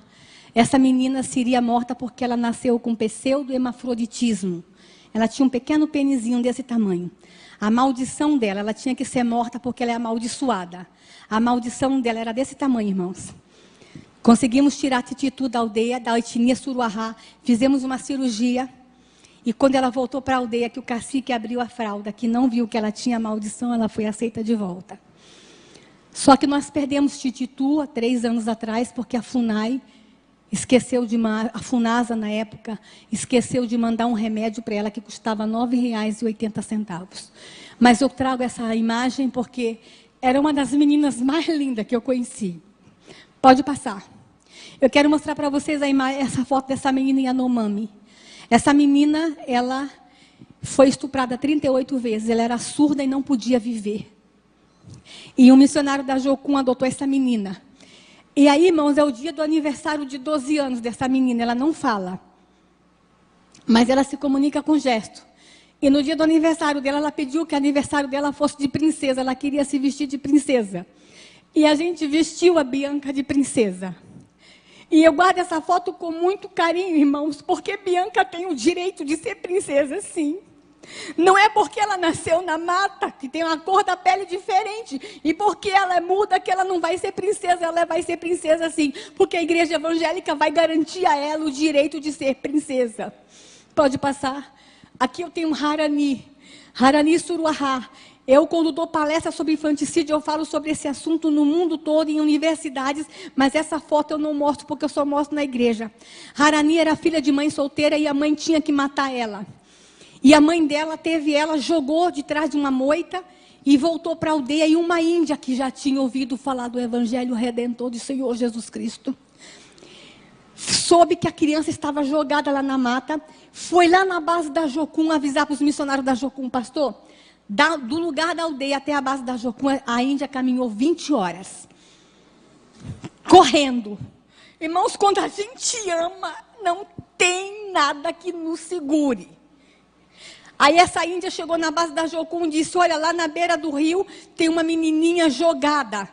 Essa menina seria morta porque ela nasceu com pseudo-hemafroditismo. Ela tinha um pequeno penizinho desse tamanho. A maldição dela, ela tinha que ser morta porque ela é amaldiçoada. A maldição dela era desse tamanho, irmãos. Conseguimos tirar a Tititu da aldeia, da etnia Suruahá. Fizemos uma cirurgia. E quando ela voltou para a aldeia, que o cacique abriu a fralda, que não viu que ela tinha maldição, ela foi aceita de volta. Só que nós perdemos Tititu há 3 anos atrás, porque a FUNAI esqueceu a FUNASA na época, esqueceu de mandar um remédio para ela que custava R$ 9,80. Mas eu trago essa imagem porque era uma das meninas mais lindas que eu conheci. Pode passar. Eu quero mostrar para vocês essa foto dessa menina Yanomami. Essa menina, ela foi estuprada 38 vezes. Ela era surda e não podia viver. E um missionário da Jocum adotou essa menina. E aí, irmãos, é o dia do aniversário de 12 anos dessa menina. Ela não fala, mas ela se comunica com gesto. E no dia do aniversário dela, ela pediu que o aniversário dela fosse de princesa. Ela queria se vestir de princesa. E a gente vestiu a Bianca de princesa. E eu guardo essa foto com muito carinho, irmãos, porque Bianca tem o direito de ser princesa, sim. Não é porque ela nasceu na mata, que tem uma cor da pele diferente, e porque ela é muda, que ela não vai ser princesa, ela vai ser princesa sim, porque a igreja evangélica vai garantir a ela o direito de ser princesa. Pode passar. Aqui eu tenho Harani Suruahá. Eu, quando dou palestra sobre infanticídio, eu falo sobre esse assunto no mundo todo, em universidades, mas essa foto eu não mostro, porque eu só mostro na igreja. Harani era filha de mãe solteira e a mãe tinha que matar ela. E a mãe dela jogou de trás de uma moita e voltou para a aldeia. E uma índia que já tinha ouvido falar do Evangelho Redentor do Senhor Jesus Cristo, soube que a criança estava jogada lá na mata, foi lá na base da Jocum avisar para os missionários da Jocum, pastor, do lugar da aldeia até a base da Jocum, a índia caminhou 20 horas, correndo. Irmãos, quando a gente ama, não tem nada que nos segure. Aí essa índia chegou na base da Jocum e disse, olha, lá na beira do rio tem uma menininha jogada.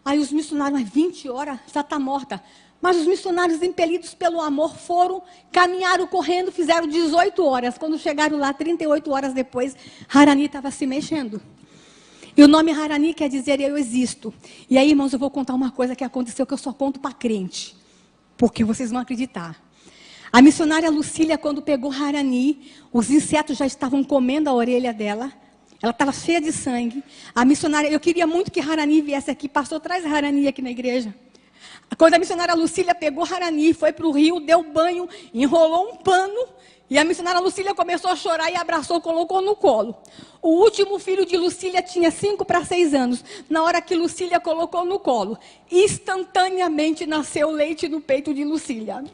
Aí os missionários, mas 20 horas, já está morta. Mas os missionários, impelidos pelo amor, caminharam correndo, fizeram 18 horas. Quando chegaram lá, 38 horas depois, Harani estava se mexendo. E o nome Harani quer dizer eu existo. E aí, irmãos, eu vou contar uma coisa que aconteceu que eu só conto para crente, porque vocês vão acreditar. A missionária Lucília, quando pegou Harani, os insetos já estavam comendo a orelha dela. Ela estava cheia de sangue. A missionária, eu queria muito que Harani viesse aqui. Pastor, traz Harani aqui na igreja. Quando a missionária Lucília pegou Harani, foi para o rio, deu banho, enrolou um pano. E a missionária Lucília começou a chorar e abraçou, colocou no colo. O último filho de Lucília tinha 5 para 6 anos. Na hora que Lucília colocou no colo, instantaneamente nasceu leite no peito de Lucília.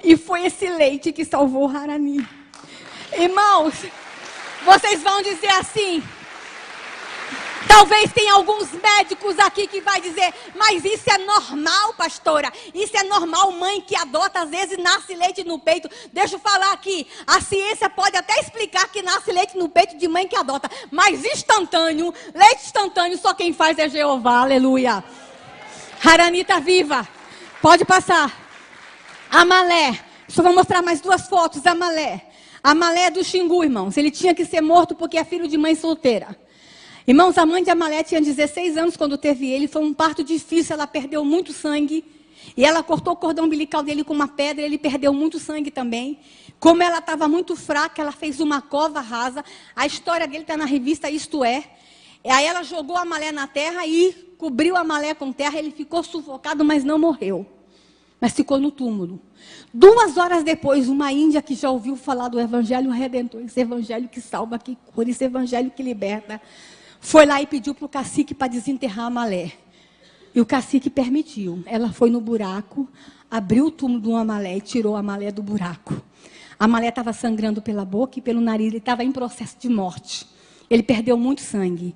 E foi esse leite que salvou Harani. Irmãos, vocês vão dizer assim, talvez tenha alguns médicos aqui que vai dizer, mas isso é normal, pastora, isso é normal, mãe que adota, às vezes nasce leite no peito. Deixa eu falar aqui, a ciência pode até explicar que nasce leite no peito de mãe que adota, mas instantâneo, leite instantâneo, só quem faz é Jeová, aleluia. Harani está viva, pode passar. Amalé, só vou mostrar mais 2 fotos, Amalé é do Xingu, irmãos, ele tinha que ser morto porque é filho de mãe solteira. Irmãos, a mãe de Amalé tinha 16 anos quando teve ele, foi um parto difícil, ela perdeu muito sangue, e ela cortou o cordão umbilical dele com uma pedra, ele perdeu muito sangue também. Como ela estava muito fraca, ela fez uma cova rasa, a história dele está na revista Isto É. Aí ela jogou Amalé na terra e cobriu Amalé com terra, ele ficou sufocado, mas não morreu. mas ficou no túmulo. 2 horas depois, uma índia que já ouviu falar do Evangelho Redentor, esse Evangelho que salva, que cura, esse Evangelho que liberta, foi lá e pediu para o cacique para desenterrar a Malé. E o cacique permitiu. Ela foi no buraco, abriu o túmulo do Amalé e tirou a Malé do buraco. A Malé estava sangrando pela boca e pelo nariz, ele estava em processo de morte. Ele perdeu muito sangue.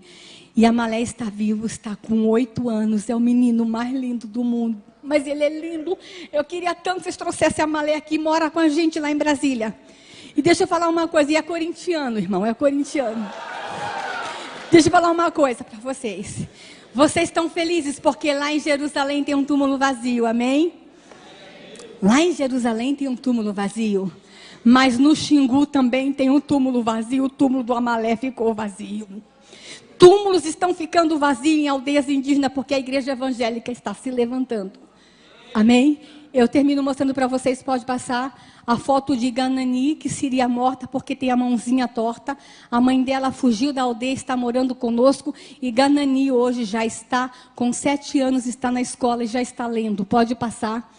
E a Malé está vivo, está com 8 anos, é o menino mais lindo do mundo. Mas ele é lindo. Eu queria tanto que vocês trouxessem a Malé aqui, mora com a gente lá em Brasília. E deixa eu falar uma coisa, e é corintiano, irmão, é corintiano. Deixa eu falar uma coisa para vocês. Vocês estão felizes porque lá em Jerusalém tem um túmulo vazio, amém? Lá em Jerusalém tem um túmulo vazio. Mas no Xingu também tem um túmulo vazio, o túmulo do Amalé ficou vazio. Túmulos estão ficando vazios em aldeias indígenas porque a igreja evangélica está se levantando. Amém? Eu termino mostrando para vocês, pode passar, a foto de Ganani, que seria morta porque tem a mãozinha torta. A mãe dela fugiu da aldeia, está morando conosco. E Ganani hoje já está com 7 anos, está na escola e já está lendo. Pode passar.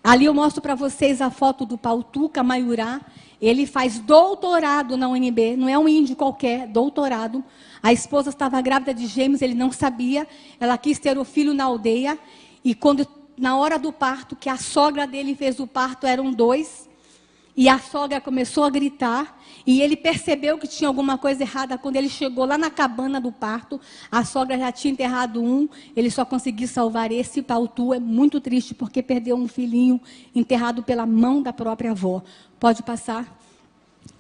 Ali eu mostro para vocês a foto do Pautuca Maiurá. Ele faz doutorado na UNB, não é um índio qualquer, doutorado. A esposa estava grávida de gêmeos, ele não sabia. Ela quis ter o filho na aldeia. E quando, na hora do parto, que a sogra dele fez o parto, eram 2. E a sogra começou a gritar. E ele percebeu que tinha alguma coisa errada. Quando ele chegou lá na cabana do parto, a sogra já tinha enterrado um. Ele só conseguiu salvar esse. Pautu é muito triste porque perdeu um filhinho enterrado pela mão da própria avó. Pode passar.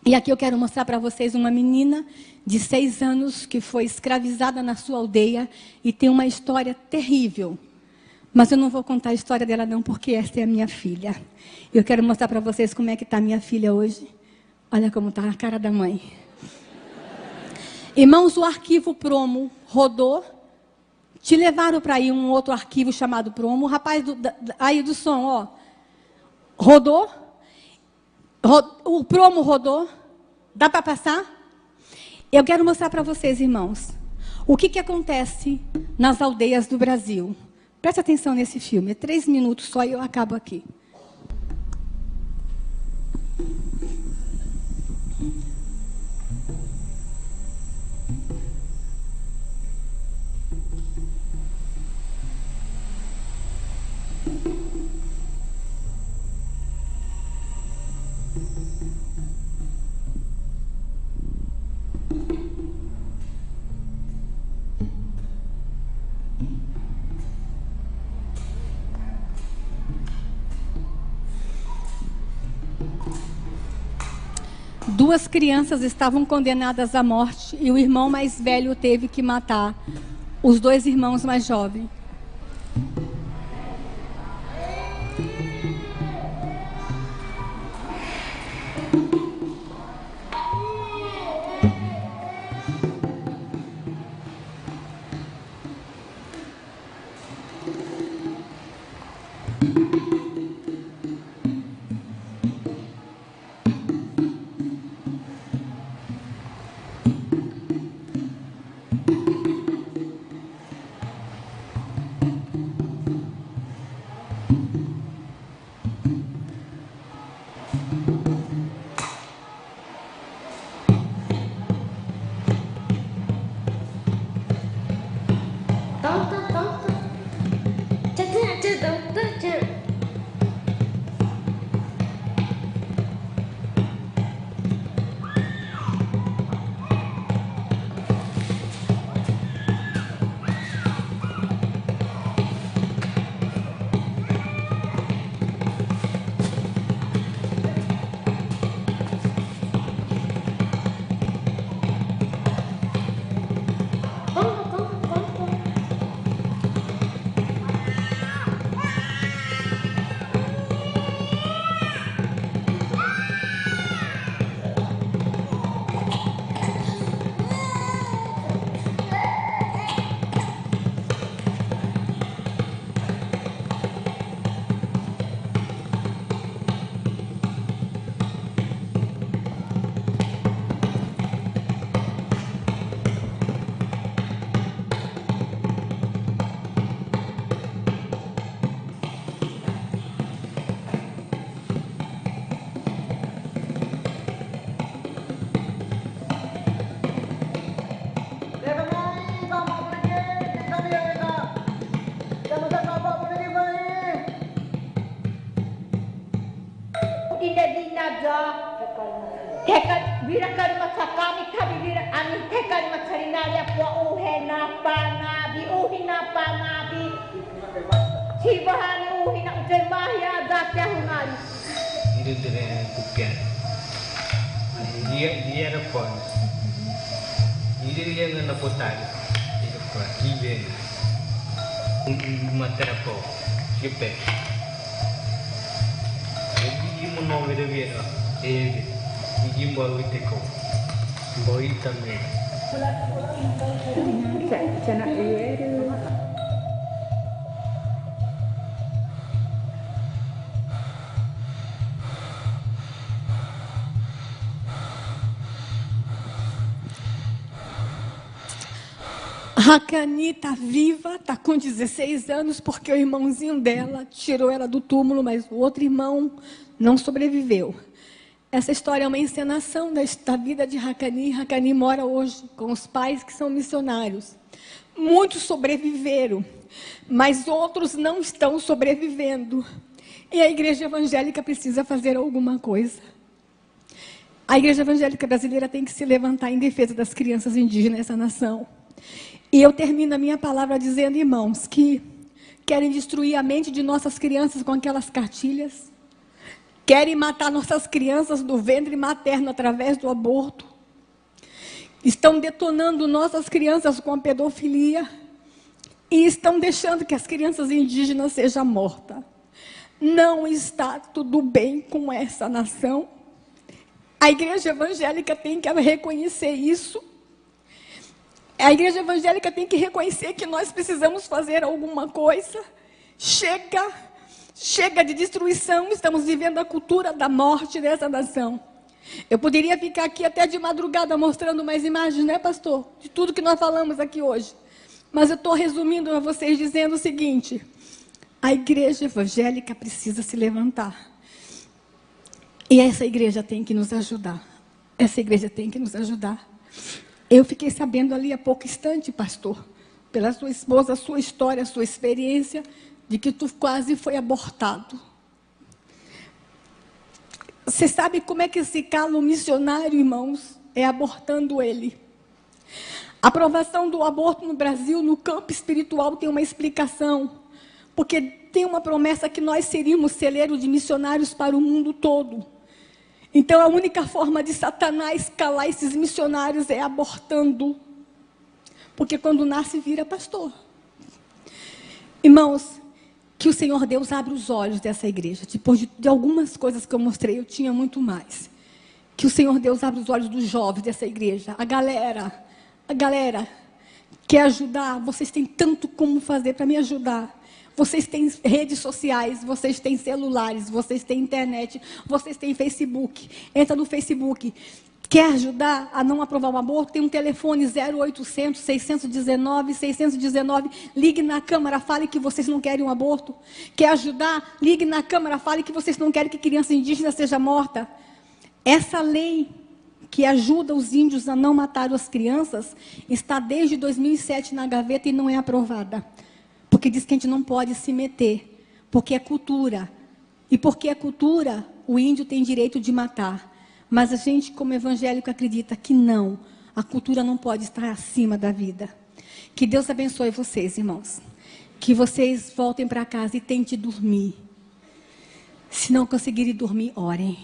E aqui eu quero mostrar para vocês uma menina de 6 anos que foi escravizada na sua aldeia e tem uma história terrível. Mas eu não vou contar a história dela não, porque esta é a minha filha. Eu quero mostrar para vocês como é que está a minha filha hoje. Olha como está a cara da mãe. Irmãos, o arquivo Promo rodou. Te levaram para aí um outro arquivo chamado Promo. O rapaz aí do som, ó. Rodou. O Promo rodou. Dá para passar? Eu quero mostrar para vocês, irmãos, o que acontece nas aldeias do Brasil. Presta atenção nesse filme. É 3 minutos só e eu acabo aqui. Duas crianças estavam condenadas à morte e o irmão mais velho teve que matar os 2 irmãos mais jovens. Teka birakari masakami kabibira amin tekari masarinari apwa uhena panabi uhina panabi sibahani uhina utemahya datya hunari itu dengan bukan dia ada pon dia yang nak potar itu apa kiben materapo kipe jadi mau beda beda Ijin baru teko, baru tamai. Cina ieu. Hakani está viva, está com 16 anos, porque o irmãozinho dela tirou ela do túmulo, mas o outro irmão não sobreviveu. Essa história é uma encenação da vida de Hakani. Hakani mora hoje com os pais que são missionários. Muitos sobreviveram, mas outros não estão sobrevivendo. E a igreja evangélica precisa fazer alguma coisa. A igreja evangélica brasileira tem que se levantar em defesa das crianças indígenas nessa nação. E eu termino a minha palavra dizendo, irmãos, que querem destruir a mente de nossas crianças com aquelas cartilhas. Querem matar nossas crianças do ventre materno através do aborto. Estão detonando nossas crianças com a pedofilia. E estão deixando que as crianças indígenas sejam mortas. Não está tudo bem com essa nação. A igreja evangélica tem que reconhecer isso. A igreja evangélica tem que reconhecer que nós precisamos fazer alguma coisa. Chega de destruição, estamos vivendo a cultura da morte dessa nação. Eu poderia ficar aqui até de madrugada mostrando mais imagens, né, pastor? De tudo que nós falamos aqui hoje. Mas eu estou resumindo a vocês dizendo o seguinte: a igreja evangélica precisa se levantar. E essa igreja tem que nos ajudar. Essa igreja tem que nos ajudar. Eu fiquei sabendo ali há pouco instante, pastor, pela sua esposa, a sua história, a sua experiência, de que tu quase foi abortado. Você sabe como é que se cala o missionário, irmãos? É abortando ele. A aprovação do aborto no Brasil, no campo espiritual, tem uma explicação. Porque tem uma promessa que nós seríamos celeiro de missionários para o mundo todo. Então, a única forma de Satanás calar esses missionários é abortando. Porque quando nasce, vira pastor. Irmãos, que o Senhor Deus abra os olhos dessa igreja. Depois de algumas coisas que eu mostrei, eu tinha muito mais. Que o Senhor Deus abra os olhos dos jovens dessa igreja. A galera quer ajudar. Vocês têm tanto como fazer para me ajudar. Vocês têm redes sociais, vocês têm celulares, vocês têm internet, vocês têm Facebook. Entra no Facebook. Quer ajudar a não aprovar o aborto? Tem um telefone 0800 619 619. Ligue na Câmara, fale que vocês não querem um aborto. Quer ajudar? Ligue na Câmara, fale que vocês não querem que criança indígena seja morta. Essa lei que ajuda os índios a não matar as crianças está desde 2007 na gaveta e não é aprovada. Porque diz que a gente não pode se meter, porque é cultura. E porque é cultura, o índio tem direito de matar. Mas a gente, como evangélico, acredita que não. A cultura não pode estar acima da vida. Que Deus abençoe vocês, irmãos. Que vocês voltem para casa e tentem dormir. Se não conseguirem dormir, orem.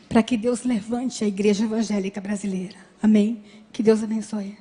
Para que Deus levante a igreja evangélica brasileira. Amém? Que Deus abençoe.